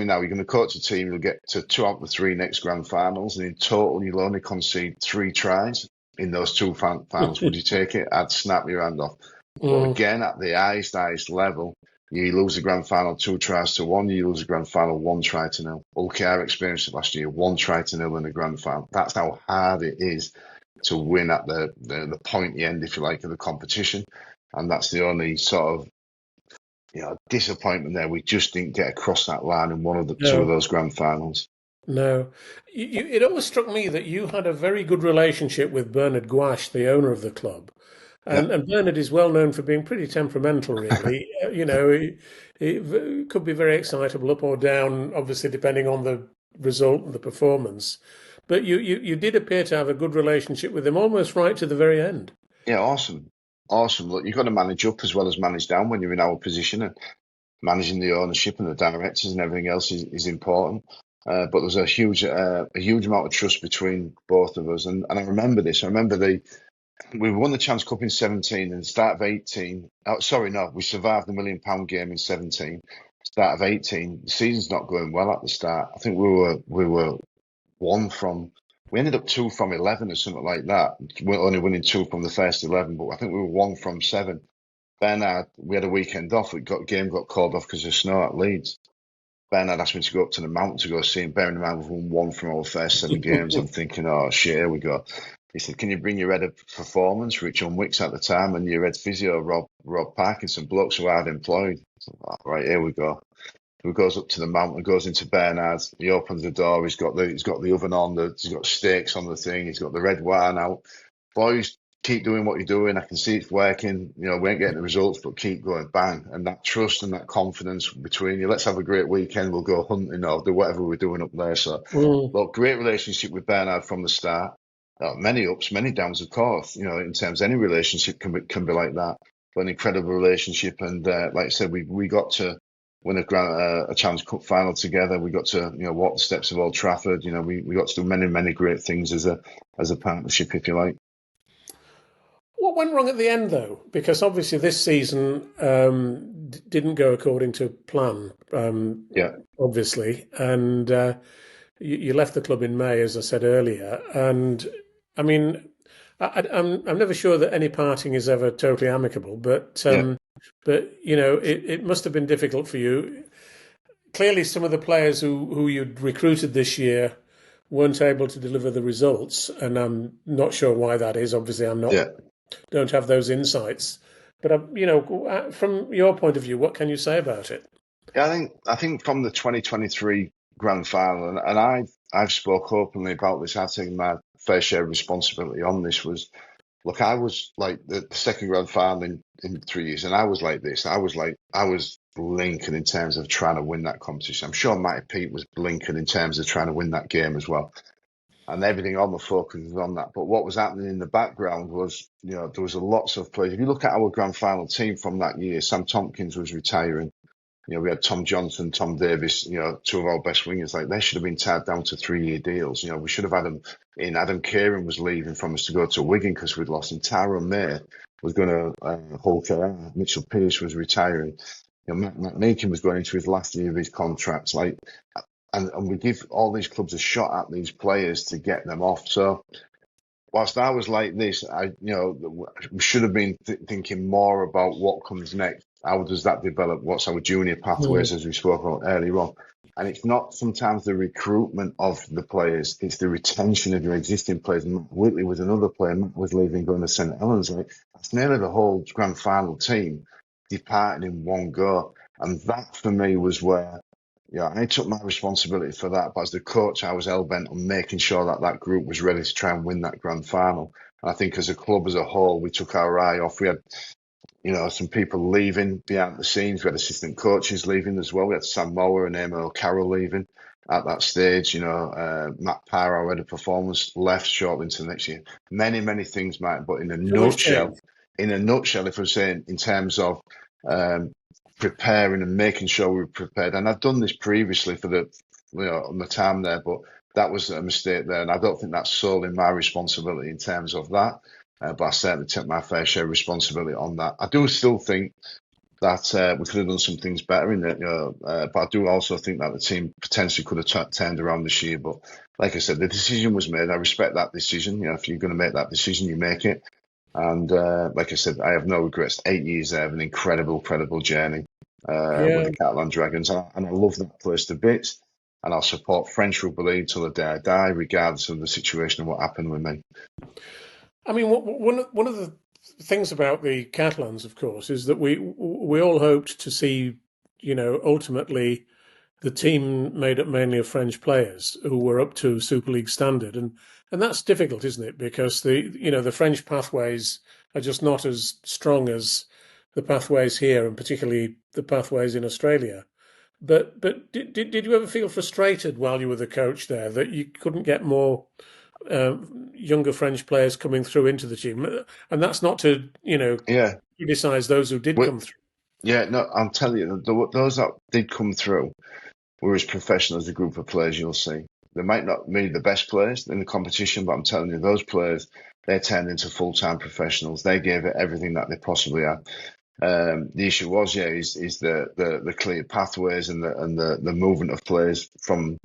now, you're going to coach a team, you'll get to 2 out of the 3 next grand finals, and in total, you'll only concede 3 tries in those 2 finals. Would you take it? I'd snap your hand off. But again, at the highest level, you lose the grand final 2 tries to 1, you lose the grand final 1 try to 0. OKR experienced it last year, 1 try to 0 in the grand final. That's how hard it is to win at the pointy end, if you like, of the competition. And that's the only sort of disappointment there. We just didn't get across that line in one of the 2 of those grand finals. No. It always struck me that you had a very good relationship with Bernard Gouache, the owner of the club. And Bernard is well known for being pretty temperamental, really. He could be very excitable, up or down, obviously, depending on the result and the performance. But you did appear to have a good relationship with him almost right to the very end. Yeah, awesome. Look, you've got to manage up as well as manage down when you're in our position, and managing the ownership and the directors and everything else is important. But there's a huge amount of trust between both of us. And I remember this. I remember we won the Chance Cup in 17 and the start of 18. We survived the £1 million game in 17. Start of 18, the season's not going well at the start. I think we were we ended up 2 from 11 or something like that. We're only winning 2 from the first 11, but I think we were 1 from 7. Bernard, we had a weekend off. Game got called off because of snow at Leeds. Bernard asked me to go up to the mountain to go see him. Bearing in mind we've won 1 from our first 7 games. I'm thinking, oh shit, here we go. He said, can you bring your head of performance, Rich Unwicks at the time, and your head physio, Rob Parkinson, blokes who I'd employed? So, right, here we go. He goes up to the mountain, goes into Bernard's. He opens the door. He's got the oven on. He's got steaks on the thing. He's got the red wine out. Boys, keep doing what you're doing. I can see it's working. We ain't getting the results, but keep going. Bang. And that trust and that confidence between you. Let's have a great weekend. We'll go hunting or do whatever we're doing up there. So, look, great relationship with Bernard from the start. Many ups, many downs, of course. In terms of any relationship can be like that. But an incredible relationship. And like I said, we got to win a Challenge Cup final together. We got to walk the steps of Old Trafford. We got to do many great things as a partnership, if you like. What went wrong at the end, though? Because obviously this season didn't go according to plan. Obviously, and you left the club in May, as I said earlier. And I mean, I'm never sure that any parting is ever totally amicable, but. But, it must have been difficult for you. Clearly, some of the players who you'd recruited this year weren't able to deliver the results, and I'm not sure why that is. Obviously, don't have those insights. But, from your point of view, what can you say about it? Yeah, I think from the 2023 grand final, and I've spoke openly about this, I've taken my fair share of responsibility on this, look, I was like the second grand final in 3 years, and I was like this. I was blinking in terms of trying to win that competition. I'm sure Matty Pete was blinking in terms of trying to win that game as well. And everything on the focus was on that. But what was happening in the background was, there was lots of players. If you look at our grand final team from that year, Sam Tompkins was retiring. we had Tom Johnson, Tom Davis, two of our best wingers. Like, they should have been tied down to 3-year deals. We should have had them in. Adam Kieran was leaving from us to go to Wigan because we'd lost him. Tyrone May was going to Hulk out. Mitchell Pearce was retiring. Matt Meakin was going into his last year of his contract. Like, and we give all these clubs a shot at these players to get them off. So whilst I was like this, we should have been thinking more about what comes next. How does that develop? What's our junior pathways, as we spoke about earlier on? And it's not sometimes the recruitment of the players; it's the retention of your existing players. Matt Whitley was another player. Matt was leaving, going to St Helens. Like, that's nearly the whole grand final team departing in one go. And that for me was where, I took my responsibility for that. But as the coach, I was hell-bent on making sure that that group was ready to try and win that grand final. And I think as a club as a whole, we took our eye off. We had, some people leaving behind the scenes. We had assistant coaches leaving as well. We had Sam Mower and Emma O'Carroll leaving at that stage. Matt Parr, our head of performance, left shortly into the next year. Many, many things, Mike. But in a nutshell, if I'm saying in terms of preparing and making sure we were prepared, and I've done this previously for the time there, but that was a mistake there, and I don't think that's solely my responsibility in terms of that. But I certainly took my fair share of responsibility on that. I do still think that we could have done some things better in it, but I do also think that the team potentially could have turned around this year. But like I said, the decision was made. I respect that decision. If you're going to make that decision, you make it. And like I said, I have no regrets. 8 years there of an incredible journey with the Catalans Dragons. And I love that place to bits. And I'll support French Rugby League till the day I die, regardless of the situation and what happened with me. I mean, one of the things about the Catalans, of course, is that we all hoped to see, ultimately the team made up mainly of French players who were up to Super League standard, and that's difficult, isn't it? Because the French pathways are just not as strong as the pathways here, and particularly the pathways in Australia. But did you ever feel frustrated while you were the coach there that you couldn't get more younger French players coming through into the team? And that's not to criticise those who did come through. Yeah, no, I'll tell you, those that did come through were as professional as the group of players you'll see. They might not be the best players in the competition, but I'm telling you, those players, they turned into full-time professionals. They gave it everything that they possibly had. The issue was, is the clear pathways and the movement of players from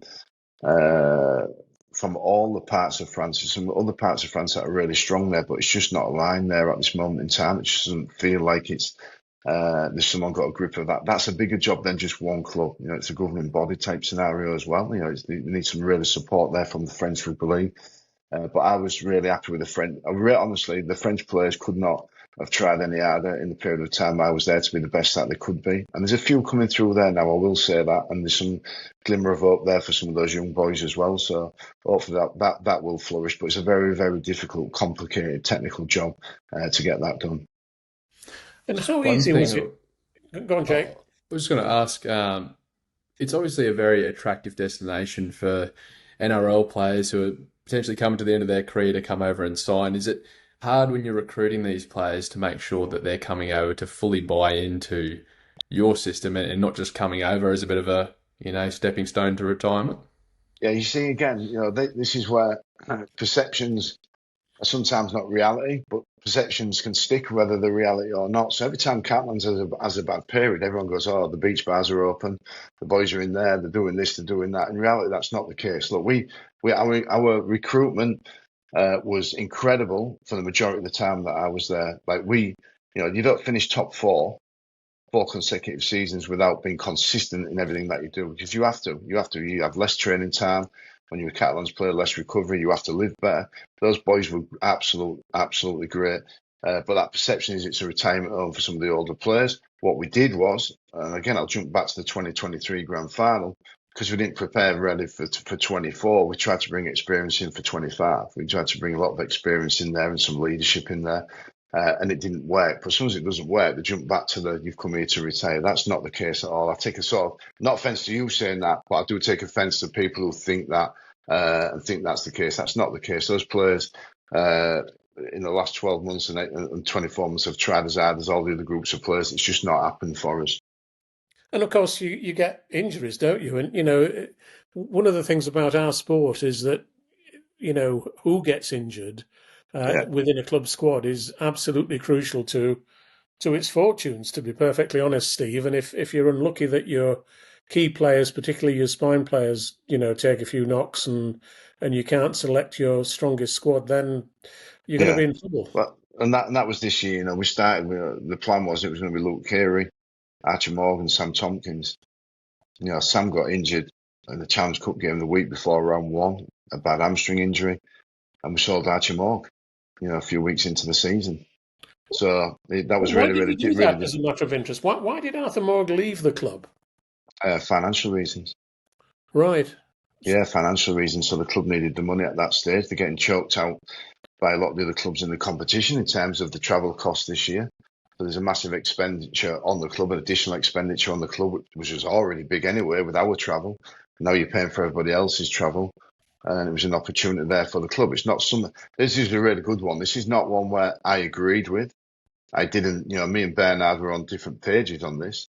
all the parts of France. There's some other parts of France that are really strong there, but it's just not aligned there at this moment in time. It just doesn't feel like it's there's someone got a grip of that. That's a bigger job than just one club. It's a governing body type scenario as well. You need some really support there from the French Rugby League. But I was really happy with the French. Honestly, the French players could not have tried any harder in the period of time I was there to be the best that they could be. And there's a few coming through there now, I will say that. And there's some glimmer of hope there for some of those young boys as well. So hopefully that will flourish. But it's a very, very difficult, complicated, technical job to get that done. And how easy was it? Go on, Jake. I was just going to ask, it's obviously a very attractive destination for NRL players who are potentially coming to the end of their career to come over and sign. Is it hard when you're recruiting these players to make sure that they're coming over to fully buy into your system and not just coming over as a bit of a, stepping stone to retirement? Yeah, you see, again, this is where perceptions are sometimes not reality, but perceptions can stick whether they're reality or not. So every time Catalans has a bad period, everyone goes, oh, the beach bars are open, the boys are in there, they're doing this, they're doing that. In reality, that's not the case. Look, our recruitment was incredible for the majority of the time that I was there. Like you don't finish top four consecutive seasons without being consistent in everything that you do, because you have to. You have less training time. When you're a Catalans player, less recovery, you have to live better. Those boys were absolutely great. But that perception is it's a retirement home for some of the older players. What we did was, and again, I'll jump back to the 2023 grand final, because we didn't prepare ready for 24. We tried to bring experience in for 25. We tried to bring a lot of experience in there and some leadership in there. And it didn't work. But as soon as it doesn't work, they jump back to you've come here to retire. That's not the case at all. I take not offence to you saying that, but I do take offence to people who think that and think that's the case. That's not the case. Those players in the last 12 months and 24 months have tried as hard as all the other groups of players. It's just not happened for us. And of course, you get injuries, don't you? And, one of the things about our sport is that, who gets injured Yeah, within a club squad is absolutely crucial to its fortunes, to be perfectly honest, Steve. And if you're unlucky that your key players, particularly your spine players, take a few knocks and you can't select your strongest squad, then you're going to yeah. be in trouble. Well, and that was this year. We started with the plan was it was going to be Luke Keary, Archie Morgan, Sam Tompkins. Sam got injured in the Challenge Cup game the week before round one, a bad hamstring injury, and we sold Archie Morgan, a few weeks into the season. So that was Why really, did really, he do really that as a matter of interest? Why did Arthur Morg leave the club? financial reasons. Right. Yeah, financial reasons. So the club needed the money at that stage. They're getting choked out by a lot of the other clubs in the competition in terms of the travel cost this year. So there's a massive expenditure on the club, an additional expenditure on the club, which was already big anyway with our travel. Now you're paying for everybody else's travel. And it was an opportunity there for the club. It's not something, this is a really good one. This is not one where I agreed with. I didn't, me and Bernard were on different pages on this.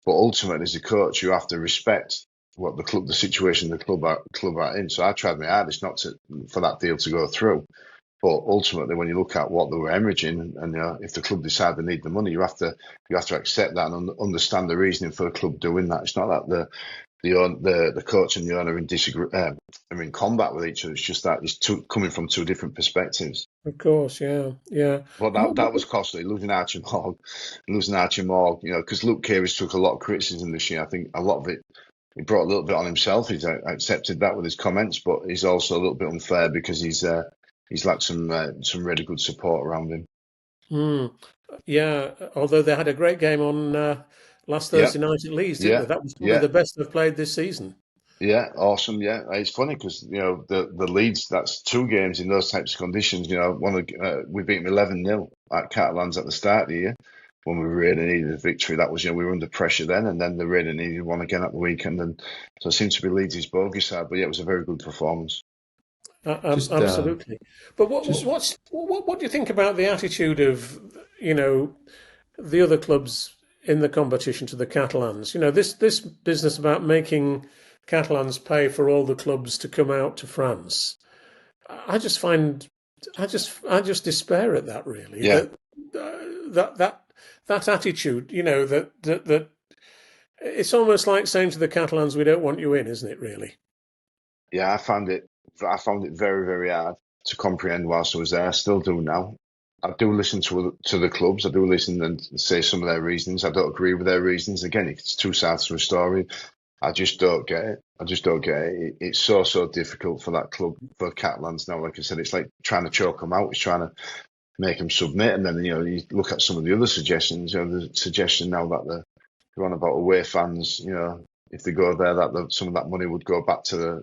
But ultimately, as a coach, you have to respect what the situation the club are in. So I tried my hardest not for that deal to go through. But ultimately, when you look at what they were hemorrhaging, and if the club decide they need the money, you have to accept that and understand the reasoning for the club doing that. It's not that the coach and the owner are in combat with each other. It's just that coming from two different perspectives. Of course, yeah, yeah. But that was costly, losing Archie Morg, because Luke Kearis took a lot of criticism this year. I think a lot of it, he brought a little bit on himself. He's accepted that with his comments, but he's also a little bit unfair because he's lacked some really good support around him. Mm. Yeah, although they had a great game on last Yeah, Thursday night at Leeds, didn't they? yeah, That was probably yeah, the best they've played this season. yeah, awesome. Yeah, it's funny because the Leeds, that's two games in those types of conditions. We beat them 11-0 at Catalans at the start of the year when we really needed a victory. That was, we were under pressure then, and then they really needed one again at the weekend. And so it seems to be Leeds' bogey side, but yeah, it was a very good performance. Just, Absolutely. But just what do you think about the attitude of the other clubs in the competition to the Catalans? This business about making Catalans pay for all the clubs to come out to France. I just find I just despair at that, really. Yeah, That attitude, that it's almost like saying to the Catalans, "We don't want you in," isn't it? Really? yeah, I found it very, very hard to comprehend whilst I was there. I still do now. I do listen to the clubs. I do listen and say some of their reasons. I don't agree with their reasons. Again, it's two sides to a story. I just don't get it. I just don't get it. It's so difficult for that club, for Catalans now. Like I said, it's like trying to choke them out. It's trying to make them submit. And then, you look at some of the other suggestions, the suggestion now that they're on about away fans, if they go there, some of that money would go back to the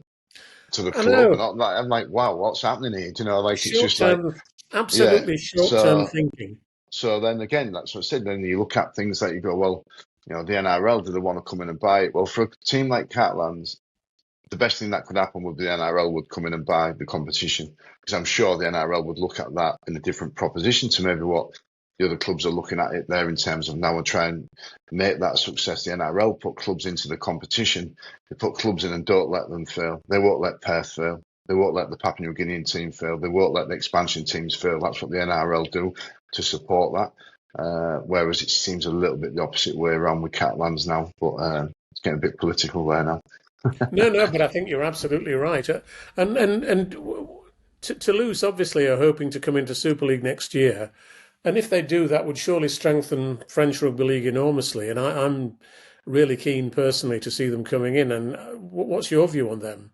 I club. And know. all that. I'm like, wow, what's happening here? Like, it's Short just like, term, yeah. absolutely short term So, thinking. so then again, that's what I said. Then you look at things that you go, well, the NRL, do they want to come in and buy it? Well, for a team like Catalans, the best thing that could happen would be the NRL would come in and buy the competition, because I'm sure the NRL would look at that in a different proposition to maybe what the other clubs are looking at it there in terms of now and try and make that a success. The NRL put clubs into the competition. They put clubs in and don't let them fail. They won't let Perth fail. They won't let the Papua New Guinean team fail. They won't let the expansion teams fail. That's what the NRL do to support that. Whereas it seems a little bit the opposite way around with Catalans now, but it's getting a bit political there now. No, but I think you're absolutely right. And Toulouse obviously are hoping to come into Super League next year, and if they do, that would surely strengthen French Rugby League enormously. And I'm really keen personally to see them coming in. And what's your view on them?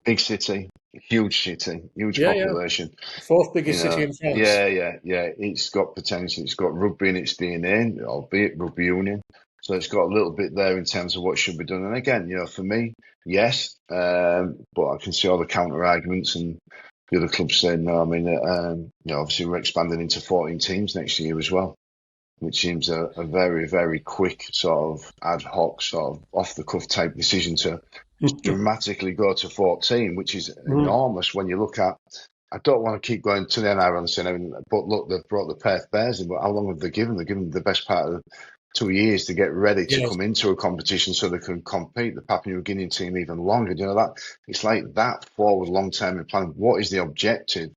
Big city, huge Yeah, yeah, population. fourth biggest city in France. Yeah, yeah, yeah. It's got potential. It's got rugby in its DNA, albeit rugby union. So it's got a little bit there in terms of what should be done. And again, for me, yes, but I can see all the counter arguments and the other clubs saying no. I mean, obviously we're expanding into 14 teams next year as well, which seems a very, very quick sort of ad hoc, sort of off the cuff type decision to dramatically go to 14, which is Mm. enormous when you look at. I don't want to keep going to the NRL and saying, but look, they've brought the Perth Bears in, but how long have they given? They've given the best part of 2 years to get ready to Yes, come into a competition so they can compete the Papua New Guinea team even longer. That it's like that forward long term planning. What is the objective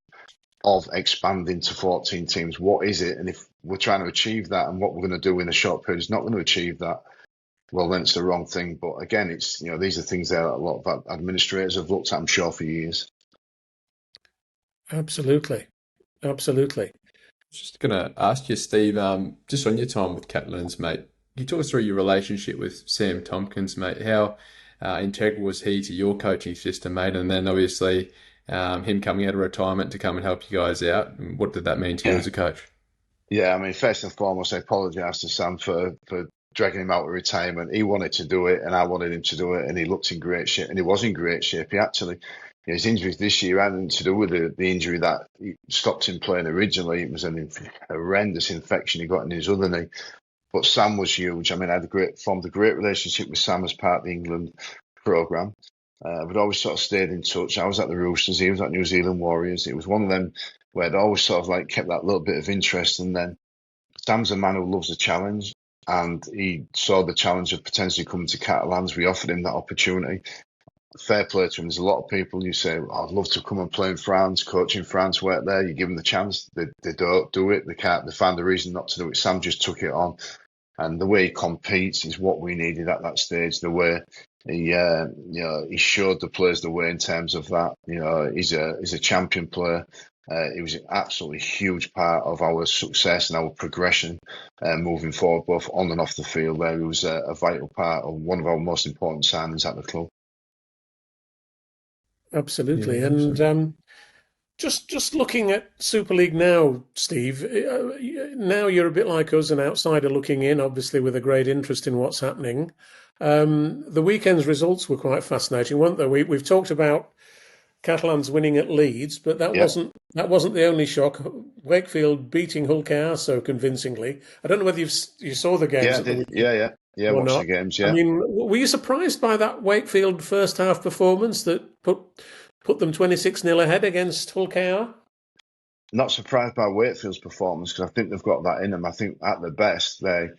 of expanding to 14 teams? What is it? And if we're trying to achieve that and what we're going to do in a short period is not going to achieve that, well, then it's the wrong thing. But again, it's, these are things that a lot of administrators have looked at, I'm sure, for years. absolutely. Absolutely. Just going to ask you, Steve, just on your time with Catalans, mate, can you talk us through your relationship with Sam Tompkins, mate? How integral was he to your coaching system, mate? And then obviously him coming out of retirement to come and help you guys out. What did that mean to you Yeah. as a coach? Yeah, I mean, first and foremost, I apologise to Sam for dragging him out of retirement. He wanted to do it, and I wanted him to do it, and he looked in great shape, and he was in great shape. He actually, his injuries this year had nothing to do with the injury that stopped him playing originally. It was an horrendous infection he got in his other knee. But Sam was huge. I mean, I had formed a great relationship with Sam as part of the England programme. We'd always sort of stayed in touch. I was at the Roosters, he was at New Zealand Warriors. It was one of them where I'd always sort of like kept that little bit of interest. And then Sam's a man who loves a challenge, and he saw the challenge of potentially coming to Catalans. We offered him that opportunity. Fair play to him. There's a lot of people you say, I'd love to come and play in France, coach in France, work there. You give them the chance, they don't do it. They can't. They find a reason not to do it. Sam just took it on, and the way he competes is what we needed at that stage. The way he showed the players the way in terms of that. He's a champion player. It was an absolutely huge part of our success and our progression moving forward, both on and off the field. There, he was a vital part of one of our most important signings at the club. Absolutely. Yeah, And absolutely. just looking at Super League now, Steve, now you're a bit like us, an outsider looking in, obviously with a great interest in what's happening. The weekend's results were quite fascinating, weren't they? We've talked about Catalans winning at Leeds, but that Yeah, wasn't the only shock. Wakefield beating Hull KR so convincingly. I don't know whether you saw the games yeah, I at the did. weekend Yeah. or Watch the not. games. I Yeah. mean, were you surprised by that Wakefield first half performance that put them 26-0 ahead against Hull KR? Not surprised by Wakefield's performance because I think they've got that in them. I think at the best they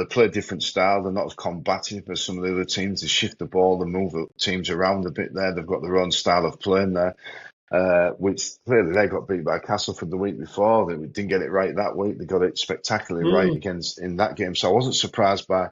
play a different style. They're not as combative as some of the other teams. They shift the ball, they move the teams around a bit there. They've got their own style of playing there, which clearly they got beat by Castleford the week before. They didn't get it right that week. They got it spectacularly right Mm, against in that game. So I wasn't surprised by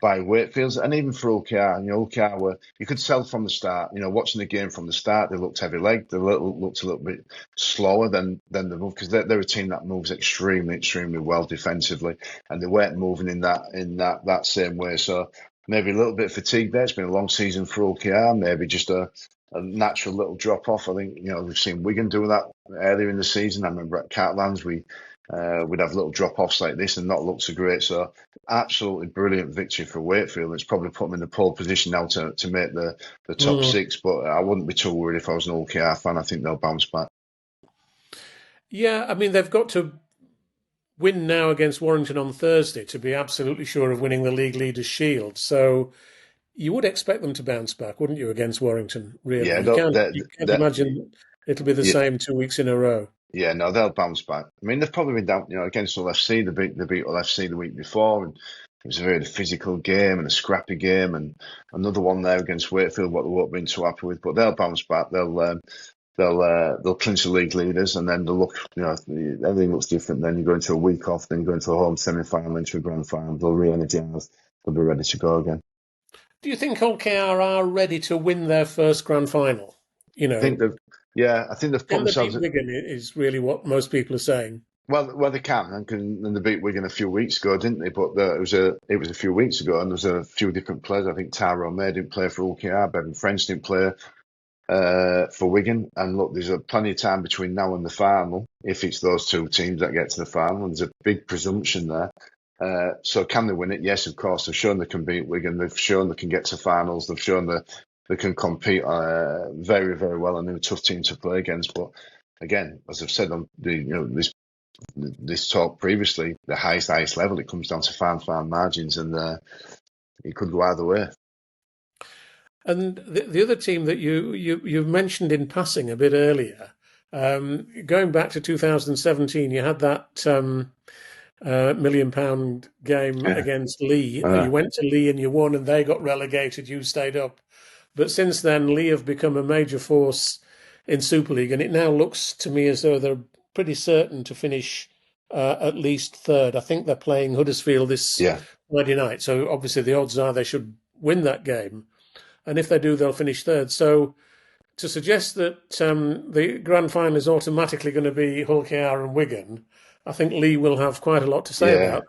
Wakefield's, and even for OKR. OKR were, you could tell from the start. Watching the game from the start, they looked heavy legged. They looked a little bit slower than the move because they're a team that moves extremely well defensively, and they weren't moving in that same way. So maybe a little bit fatigued there. It's been a long season for OKR. Maybe just a natural little drop off. I think we've seen Wigan do that earlier in the season. I remember at Catalans we'd have little drop offs like this and not look so great. So absolutely brilliant victory for Wakefield. It's probably put them in the pole position now to make the top mm. six. But I wouldn't be too worried if I was an OKR fan. I think they'll bounce back. Yeah, I mean, they've got to win now against Warrington on Thursday to be absolutely sure of winning the League Leaders' Shield. So you would expect them to bounce back, wouldn't you, against Warrington, really? Yeah, You can't imagine it'll be the yeah, same 2 weeks in a row. yeah, no, they'll bounce back. I mean, they've probably been down, against Hull FC. They beat Hull FC the week before, and it was a very physical game and a scrappy game, and another one there against Wakefield, what they won't been too happy with. But they'll bounce back. They'll clinch the league leaders, and then they'll look. Everything looks different. Then you go into a week off, then you go into a home semi-final, into a grand final. They'll re-energise. They'll be ready to go again. Do you think Hull KR are ready to win their first grand final? You I think know, they've put can they themselves. beat Wigan is really what most people are saying. Well, they can, and they beat Wigan a few weeks ago, didn't they? But it was a few weeks ago, and there was a few different players. I think Tyrone May didn't play for OKR, Bevan French didn't play for Wigan. And look, there's plenty of time between now and the final. If it's those two teams that get to the final, there's a big presumption there. So can they win it? Yes, of course. They've shown they can beat Wigan. They've shown they can get to finals. They've shown that they can compete very well, and they're a tough team to play against. But again, as I've said on this talk previously, the highest level, it comes down to fine margins, and it could go either way. And the other team that you've mentioned in passing a bit earlier, going back to 2017, you had that £1 million game against Leigh. You went to Leigh and you won, and they got relegated. You stayed up. But since then, Leigh have become a major force in Super League, and it now looks to me as though they're pretty certain to finish at least third. I think they're playing Huddersfield this Friday night, so obviously the odds are they should win that game. And if they do, they'll finish third. So to suggest that the grand final is automatically going to be Hull KR and Wigan, I think Leigh will have quite a lot to say about.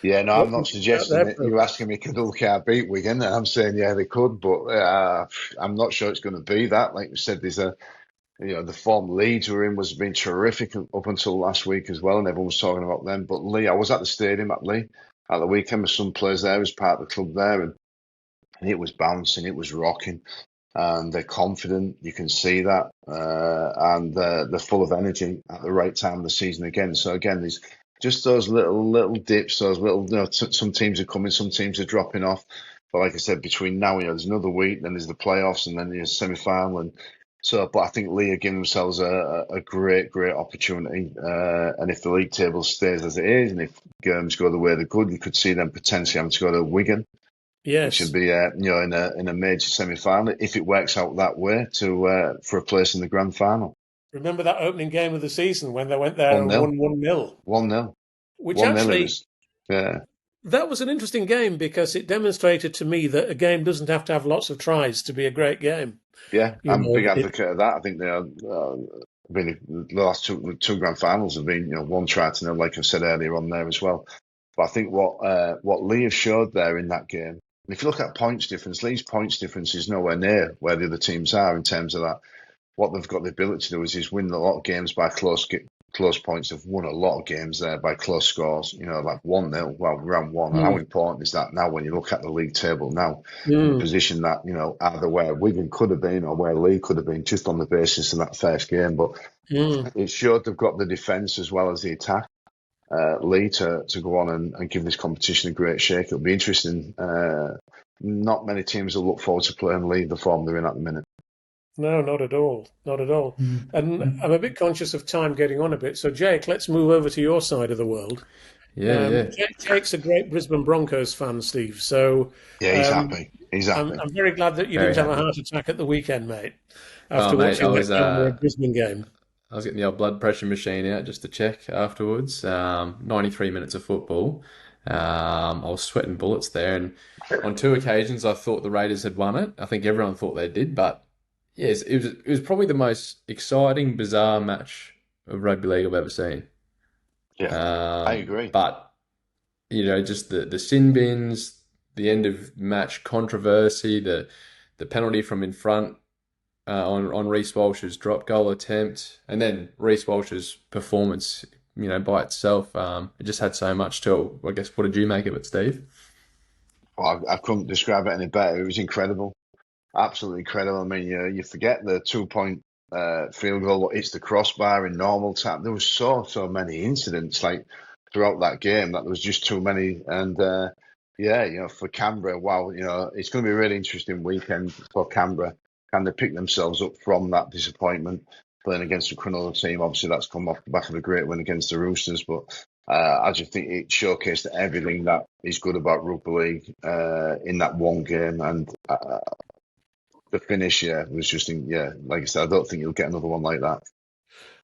Yeah, no, I'm not suggesting that. You're asking me could Hull KR beat Wigan, and I'm saying yeah they could, but I'm not sure it's going to be that. Like we said, there's the form Leeds were in was been terrific up until last week as well, and everyone was talking about them. But Leigh, I was at the stadium at Leigh at the weekend with some players there as part of the club there, and it was bouncing, it was rocking. And they're confident, you can see that, and they're full of energy at the right time of the season again. So again, there's just those little dips, those little, some teams are coming, some teams are dropping off. But like I said, between now, there's another week, then there's the playoffs, and then there's semi-final, and so. But I think Leigh are giving themselves a great opportunity, and if the league table stays as it is, and if games go the way they're good, you could see them potentially having to go to Wigan. Yes, it should be in a major semi-final if it works out that way for a place in the grand final. Remember that opening game of the season when they went there and won 1-0? 1-0. Which 1-0 actually, yeah, that was an interesting game because it demonstrated to me that a game doesn't have to have lots of tries to be a great game. Yeah, I'm a big advocate of that. I think they are. The last two grand finals have been one try to nil, like I said earlier on there as well. But I think what Leigh have showed there in that game. And if you look at points difference, Leigh's points difference is nowhere near where the other teams are in terms of that. What they've got the ability to do is win a lot of games by close points. They've won a lot of games there by close scores, like 1-0, round one. And how important is that now when you look at the league table now, in the position that, either where Wigan could have been or where Leigh could have been just on the basis of that first game. But it showed they've got the defence as well as the attack. Leigh to go on and give this competition a great shake. It'll be interesting. Not many teams will look forward to playing Leigh the form they're in at the minute. No, not at all. Not at all. And I'm a bit conscious of time getting on a bit. So, Jake, let's move over to your side of the world. Yeah. Jake's a great Brisbane Broncos fan, Steve. So yeah, he's happy. He's happy. I'm very glad that you didn't have a heart attack at the weekend, mate, after watching that Brisbane game. I was getting the old blood pressure machine out just to check afterwards. 93 minutes of football. I was sweating bullets there, and on two occasions I thought the Raiders had won it. I think everyone thought they did, but yes, it was probably the most exciting, bizarre match of rugby league I've ever seen. Yeah, I agree. But just the sin bins, the end of match controversy, the penalty from in front. On Reece Walsh's drop goal attempt, and then Reece Walsh's performance, by itself, it just had so much to it. I guess, what did you make of it, Steve? Well, I couldn't describe it any better. It was incredible, absolutely incredible. I mean, you forget the 2-point field goal, it's the crossbar in normal time. There was so many incidents like throughout that game that there was just too many. And for Canberra, wow, it's going to be a really interesting weekend for Canberra. Can they pick themselves up from that disappointment playing against a Cronulla team? Obviously, that's come off the back of a great win against the Roosters, but I just think it showcased everything that is good about rugby league in that one game, and the finish, was just, like I said, I don't think you'll get another one like that.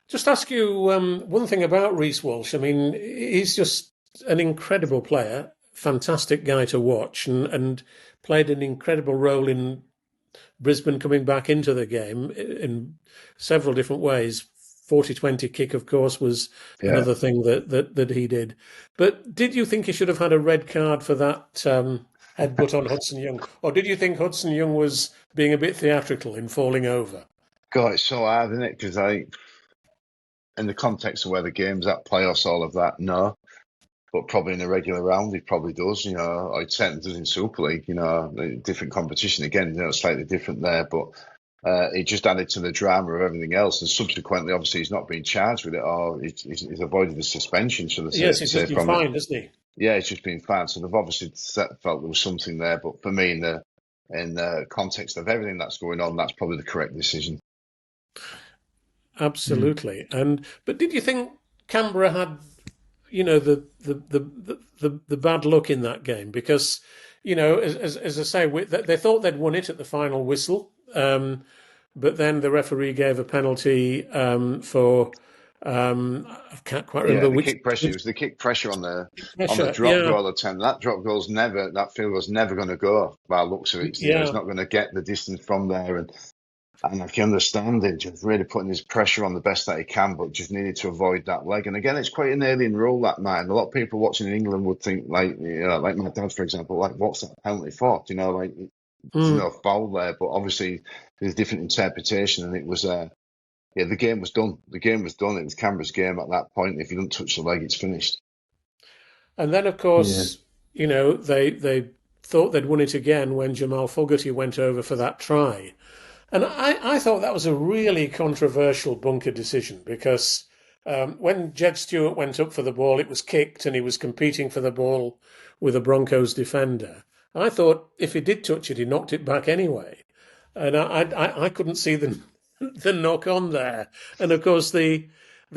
Just ask you one thing about Reece Walsh. I mean, he's just an incredible player, fantastic guy to watch, and played an incredible role in Brisbane coming back into the game in several different ways. 40-20 kick, of course, was another thing that he did. But did you think he should have had a red card for that headbutt on Hudson Young? Or did you think Hudson Young was being a bit theatrical in falling over? God, it's so hard, isn't it? Because in the context of where the game's at, playoffs, all of that, no. But probably in a regular round, he probably does. It certainly does in Super League. Different competition again. Slightly different there, but it just added to the drama of everything else. And subsequently, obviously, he's not been charged with it, or he's avoided the suspension. Yes, he's just been fined, hasn't he? Yeah, he's just been fined. So they've obviously felt there was something there. But for me, in the context of everything that's going on, that's probably the correct decision. Absolutely. But did you think Canberra had the bad luck in that game because, as I say, they thought they'd won it at the final whistle, but then the referee gave a penalty for I can't quite Yeah, remember the which kick pressure. It was the kick pressure on the pressure. drop Yeah, goal attempt. That drop goal's never. That field was never going to go. By the looks of it, he's yeah. not going to get the distance from there. And I can understand it, just really putting his pressure on the best that he can, but just needed to avoid that leg. And again, it's quite an alien rule, that, man. A lot of people watching in England would think, like, like my dad, for example, like, what's that penalty for? Like, there's Mm. no foul there, but obviously there's different interpretation. And it was, the game was done. The game was done. It was Canberra's game at that point. If you don't touch the leg, it's finished. And then, of Yeah. course, they thought they'd won it again when Jamal Fogarty went over for that try. And I thought that was a really controversial bunker decision because when Jed Stewart went up for the ball, it was kicked and he was competing for the ball with a Broncos defender. I thought if he did touch it, he knocked it back anyway. And I couldn't see the knock on there. And of course, the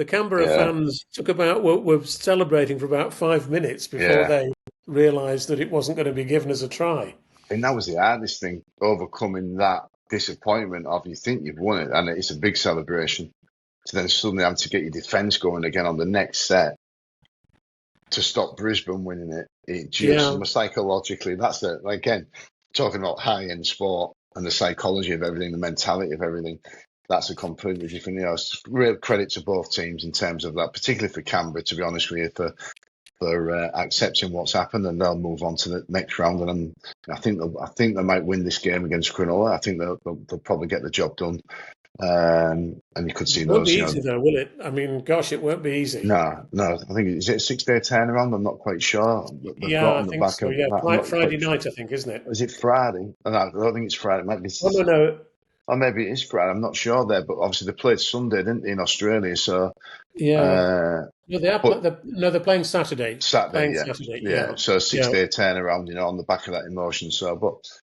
Canberra Yeah, fans were celebrating for about 5 minutes before yeah. they realised that it wasn't going to be given as a try. And that was the hardest thing, overcoming that disappointment of you think you've won it, and it's a big celebration. To then suddenly have to get your defence going again on the next set to stop Brisbane winning it. It just Yeah. psychologically, that's it. Like, again, talking about high end sport and the psychology of everything, the mentality of everything. That's a completely different. It's real credit to both teams in terms of that, particularly for Canberra, to be honest with you, for accepting what's happened, and they'll move on to the next round. And I think they might win this game against Cronulla. I think they'll probably get the job done. And you could see It won't be those, easy though, will it? I mean, gosh, it won't be easy. no, I think is it a 6 day turnaround? I'm not quite sure. They've got Yeah, I on the think back so. of Yeah, that. I'm not Friday quite sure. night, I think, isn't it? Is it Friday? No, I don't think it's Friday. It might be, Oh no. or maybe it is Friday. I'm not sure there, but obviously they played Sunday, didn't they, in Australia? So, Yeah. uh, No, they are. but No, they're playing Saturday. Saturday, Playing yeah, Saturday. yeah. Yeah. So a 6 Yeah. day turnaround, on the back of that emotion. So, but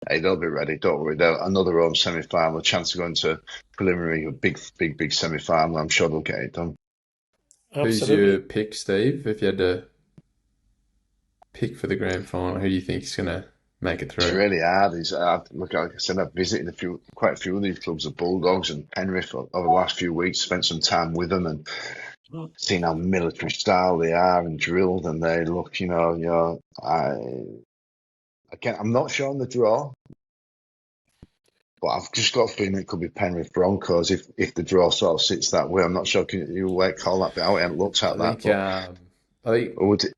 hey, they'll be ready. Don't worry. Another home semi final, a chance to go into preliminary, a big semi final. I'm sure they'll get it done. Who's your Absolutely. pick, Steve? If you had to pick for the grand final, who do you think is going to make it It's through? really hard. Look, like I said, I've visited quite a few of these clubs, the Bulldogs and Penrith, over the last few weeks. Spent some time with them and seen how military style they are and drilled, and they look. I'm not sure on the draw, but I've just got a feeling it could be Penrith Broncos if the draw sort of sits that way. I'm not sure. Can you call that bit out? I haven't looked I at that, think but um, I think would it,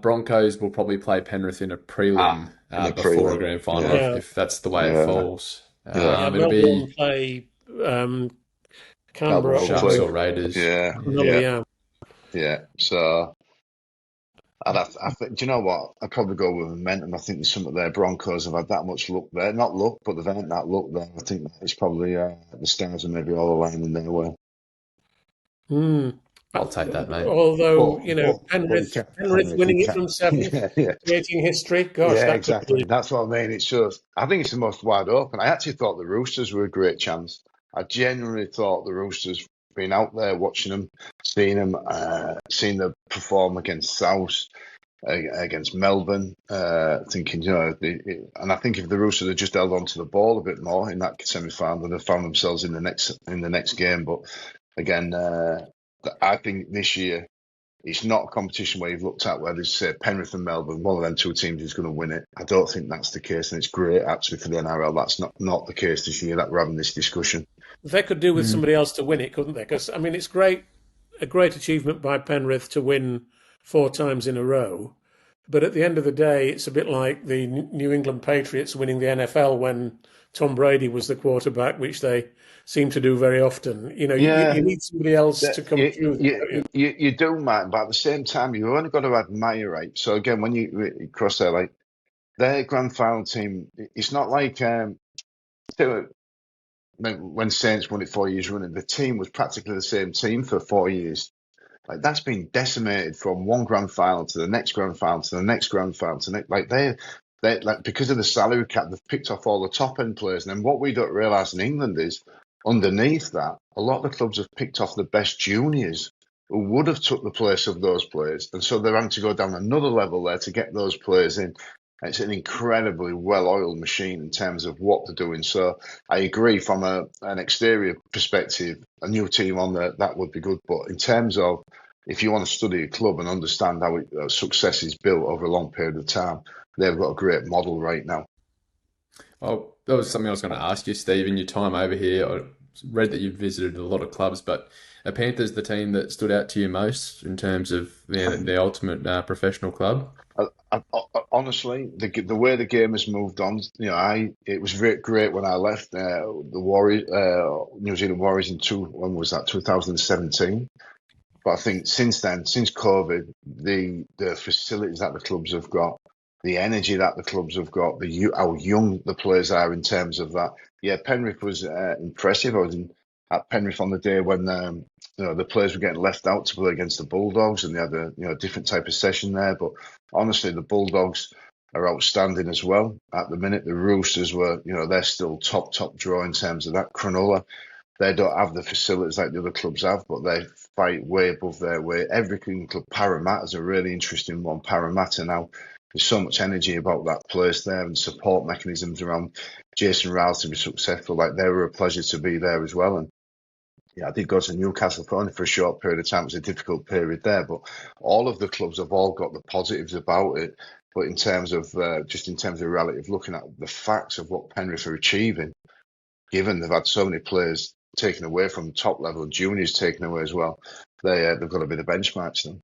Broncos will probably play Penrith in a prelim in the before a prelim? grand final Yeah, Yeah. if that's the way it yeah, falls. yeah. Yeah. It'll Melbourne be play Melbourne Canberra will Sharks play. or or Raiders. Yeah, Yeah. Cronulla. yeah, Yeah. yeah. So. I think, do you know what? I'd probably go with momentum. I think there's some of their Broncos have had that much luck there. Not luck, but they've had that luck there. I think that it's probably the stars are maybe all aligning their way. Hmm. I'll take that, mate. Although But you can't, Penrith you winning it can't. from seventh, Yeah, yeah, creating history. Gosh, yeah, that could exactly. be. That's what I mean. I think it's the most wide open. I actually thought the Roosters were a great chance. I genuinely thought the Roosters, being out there watching them, seeing them perform against South, against Melbourne, thinking, and I think if the Roosters had just held on to the ball a bit more in that semi-final, they'd have found themselves in the next game. But again, I think this year it's not a competition where you've looked at where there's say Penrith and Melbourne, one of them two teams is going to win it. I don't think that's the case, and it's great actually for the NRL. That's not the case this year that we're having this discussion. They could do with Mm. somebody else to win it, couldn't they? Because I mean, it's a great achievement by Penrith to win 4 times in a row. But at the end of the day, it's a bit like the New England Patriots winning the NFL when Tom Brady was the quarterback, which they seem to do very often. Yeah, You need somebody else that to come through, don't you? you do, Martin, but at the same time, you've only got to admire, right? So again, when you cross there, like their grand final team, it's not like so when Saints won it 4 years running, the team was practically the same team for 4 years. Like that's been decimated from one grand final to the next grand final to the next grand final to next. Like they like because of the salary cap, they've picked off all the top end players. And then what we don't realise in England is underneath that, a lot of the clubs have picked off the best juniors who would have took the place of those players, and so they're having to go down another level there to get those players in. It's an incredibly well-oiled machine in terms of what they're doing. So I agree from an exterior perspective, a new team on there, that would be good. But in terms of if you want to study a club and understand how success is built over a long period of time, they've got a great model right now. Oh, that was something I was going to ask you, Steve. In your time over here, I read that you've visited a lot of clubs, but are Panthers the team that stood out to you most in terms of the ultimate professional club? Honestly, the way the game has moved on, it was great when I left the Warriors, New Zealand Warriors when was that, 2017? But I think since then, since COVID, the facilities that the clubs have got, the energy that the clubs have got, how young the players are in terms of that. Yeah, Penrith was impressive. I was at Penrith on the day when the players were getting left out to play against the Bulldogs, and they had a different type of session there. But honestly, the Bulldogs are outstanding as well. At the minute, the Roosters they're still top draw in terms of that. Cronulla, they don't have the facilities like the other clubs have, but they fight way above their weight. Every club, Parramatta's a really interesting one. Parramatta now, there's so much energy about that place there and support mechanisms around Jason Riles to be successful. Like, they were a pleasure to be there as well. And yeah, I did go to Newcastle only for a short period of time. It was a difficult period there, but all of the clubs have all got the positives about it. But in terms of reality of looking at the facts of what Penrith are achieving, given they've had so many players taken away from top level, juniors taken away as well, they've got to be the benchmarks then.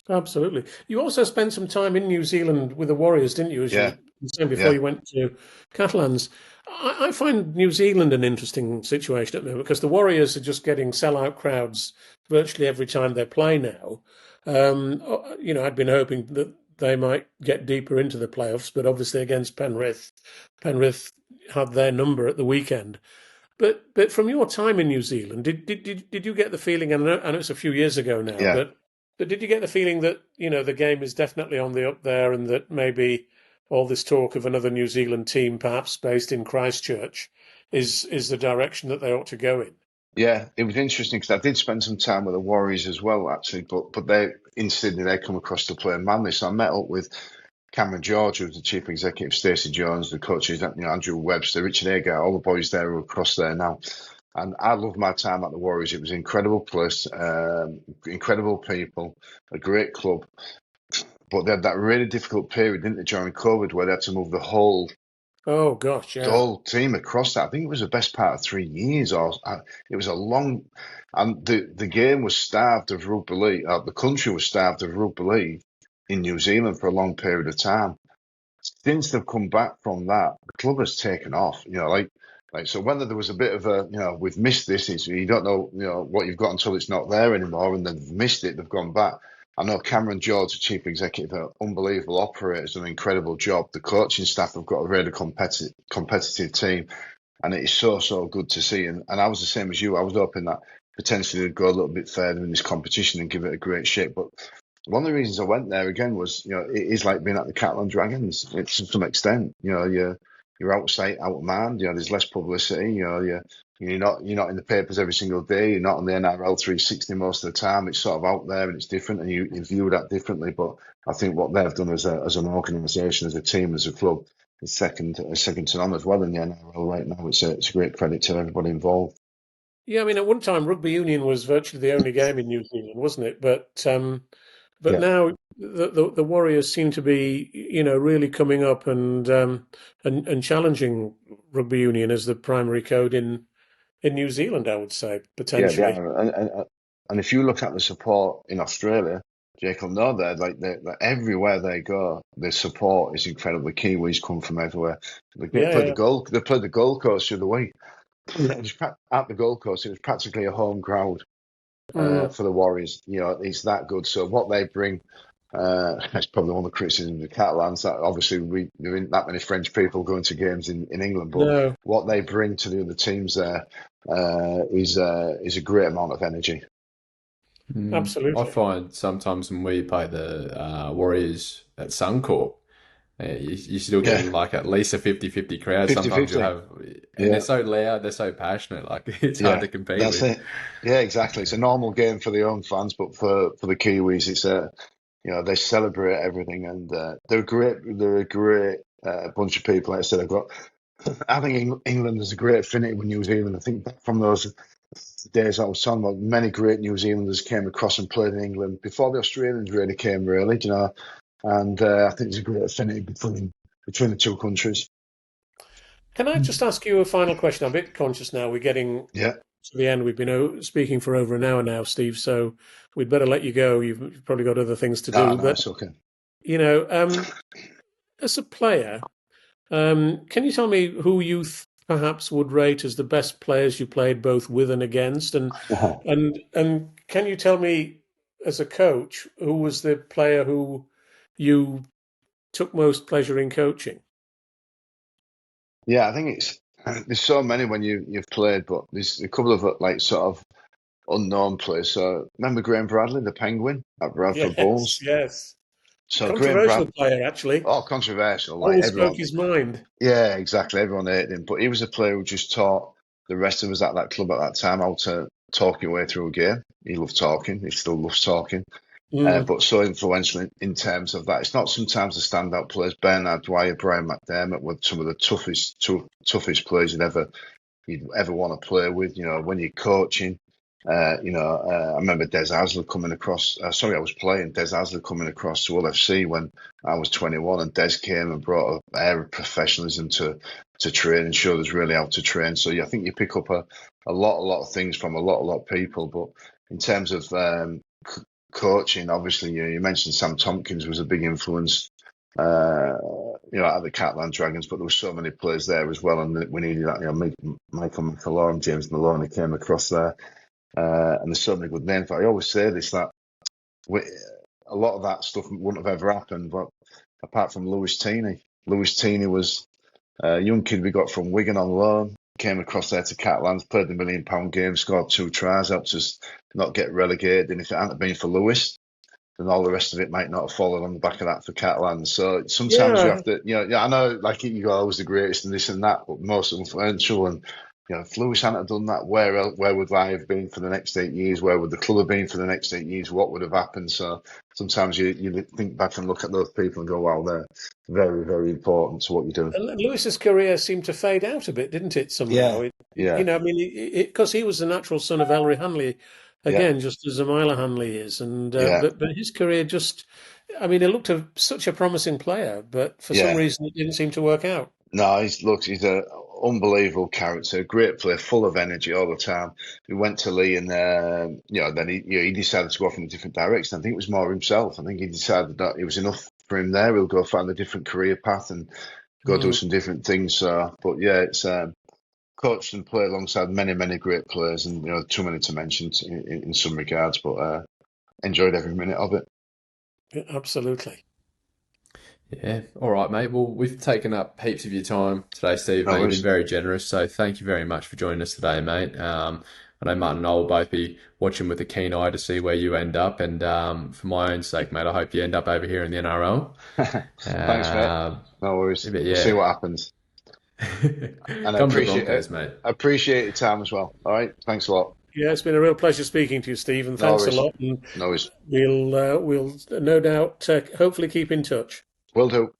Absolutely. You also spent some time in New Zealand with the Warriors, didn't you? As you were saying before, you went to Catalans. I find New Zealand an interesting situation at the moment because the Warriors are just getting sellout crowds virtually every time they play now. I'd been hoping that they might get deeper into the playoffs, but obviously against Penrith had their number at the weekend. But from your time in New Zealand, did you get the feeling? And I know it's a few years ago now, Yeah. but did you get the feeling that the game is definitely on the up there, and that maybe all this talk of another New Zealand team, perhaps based in Christchurch, is the direction that they ought to go in? Yeah, it was interesting because I did spend some time with the Warriors as well, actually. But they in Sydney, they come across to play in Manly, so I met up with Cameron George, who's the chief executive, Stacey Jones, the coaches, Andrew Webster, Richard Agar, all the boys there who are across there now. And I loved my time at the Warriors. It was an incredible place, incredible people, a great club. But they had that really difficult period, didn't they, during COVID, where they had to move the whole team across that. I think it was the best part of 3 years, it was a long, and the game was starved of rugby league. The country was starved of rugby league in New Zealand for a long period of time. Since they've come back from that, the club has taken off. So whether there was a bit of we've missed this, you don't know, what you've got until it's not there anymore, and they've missed it, they've gone back. I know Cameron George, the chief executive, an unbelievable operator, has done an incredible job. The coaching staff have got a really competitive team, and it is so good to see. And I was the same as you. I was hoping that potentially they'd go a little bit further in this competition and give it a great shape. But one of the reasons I went there again was, it is like being at the Catalans Dragons. It's to some extent, you're out of sight, out of mind. There's less publicity. You're not in the papers every single day. You're not on the NRL 360 most of the time. It's sort of out there and it's different, and you view that differently. But I think what they've done as an organisation, as a team, as a club, is second to none as well in the NRL right now. It's a great credit to everybody involved. Yeah, I mean, at one time, rugby union was virtually the only game in New Zealand, wasn't it? But Yeah. now the Warriors seem to be, really coming up and challenging rugby union as the primary code in New Zealand, I would say, Yeah, they potentially. are. And if you look at the support in Australia, Jake will know they're everywhere they go, the support is incredibly. Kiwis come from everywhere. They played Yeah, the Gold Coast the other week. At the Gold Coast, it was practically a home crowd yeah. for the Warriors. It's that good. So what they bring, it's probably one of the criticisms of the Catalans. That obviously there aren't that many French people going to games in England, but No, what they bring to the other teams there is a great amount of energy. I absolutely. find sometimes when we play the Warriors at Suncorp, You're still Yeah, getting like at least a 50-50 crowd. Sometimes you'll 50-50. have, and they're Yeah, so loud, they're so passionate, like it's hard yeah, to compete that's with. it. Yeah, exactly. It's a normal game for the home fans, but for the Kiwis, it's a they celebrate everything, and they're great. They're a great bunch of people. Like I said, I think England has a great affinity with New Zealand. I think back from those days I was talking about, many great New Zealanders came across and played in England before the Australians really came, really, and I think there's a great affinity between the two countries. Can I just ask you a final question? I'm a bit conscious now. We're getting Yeah, to the end. We've been speaking for over an hour now, Steve, so we'd better let you go. You've probably got other things to no, do. no, But, it's okay. you know, as a player, can you tell me who you perhaps would rate as the best players you played both with and against? And can you tell me, as a coach, who was the player who you took most pleasure in coaching? Yeah, I think there's so many when you've played, but there's a couple of like sort of unknown players. So remember Graham Bradley, the Penguin at Bradford Yes, Bulls. yes. So Graham Controversial Brad, player, actually. oh, controversial, like Always spoke everyone. his mind. Yeah, exactly. Everyone hated him, but he was a player who just taught the rest of us at that club at that time how to talk your way through a game. He loved talking. He still loves talking. Mm, But so influential in terms of that. It's not sometimes the standout players. Bernard Dwyer, Brian McDermott were some of the toughest players you'd ever want to play with. When you're coaching. I remember Des Hasler coming across. Sorry, I was playing Des Hasler coming across to Hull FC when I was 21, and Des came and brought an air of professionalism to train and showed us really how to train. So yeah, I think you pick up a lot of things from a lot of people. But in terms of coaching, obviously, you mentioned Sam Tompkins was a big influence. At the Catalans Dragons, but there were so many players there as well, and we needed that. Michael McAlorum, James Maloney came across there. And there's so many good names. But I always say this, that we, a lot of that stuff wouldn't have ever happened, but apart from Lewis Teeney. Lewis Teeney was a young kid we got from Wigan on loan, came across there to Catalans, played the £1 million game, scored 2 tries, helped us not get relegated. And if it hadn't been for Lewis, then all the rest of it might not have followed on the back of that for Catalans. So sometimes you yeah, have to, yeah, I know, like you go, I was the greatest and this and that, but most influential. And if Lewis hadn't have done that, where would I have been for the next 8 years? Where would the club have been for the next 8 years? What would have happened? So sometimes you think back and look at those people and go, wow, they're very, very important to what you're doing. and Lewis's career seemed to fade out a bit, didn't it? Somehow, Yeah, yeah, I mean, because he was the natural son of Ellery Hanley, yeah, again, just as Zamila Hanley is, and yeah, but his career just, I mean, it looked such a promising player, but for some yeah. reason it didn't seem to work out. No, he's an unbelievable character, great player, full of energy all the time. He went to Lee, and then he decided to go off in a different direction. I think it was more himself. I think he decided that it was enough for him there. He'll go find a different career path and go do Mm. some different things. So, but yeah, it's coached and played alongside many great players, and too many to mention in some regards. But enjoyed every minute of it. Yeah, absolutely. Yeah. All right, mate. Well, we've taken up heaps of your time today, Steve, No mate. You've been worries. very generous. So thank you very much for joining us today, mate. I know Martin and I will both be watching with a keen eye to see where you end up. And for my own sake, mate, I hope you end up over here in the NRL. Thanks, mate. Um, No worries. but We'll see yeah, what happens. And I come to the appreciate Broncos, it. mate. I appreciate your time as well. All right. Thanks a lot. Yeah, it's been a real pleasure speaking to you, Steve, and No thanks a worries. lot. And No worries. we'll no doubt hopefully keep in touch. Will do.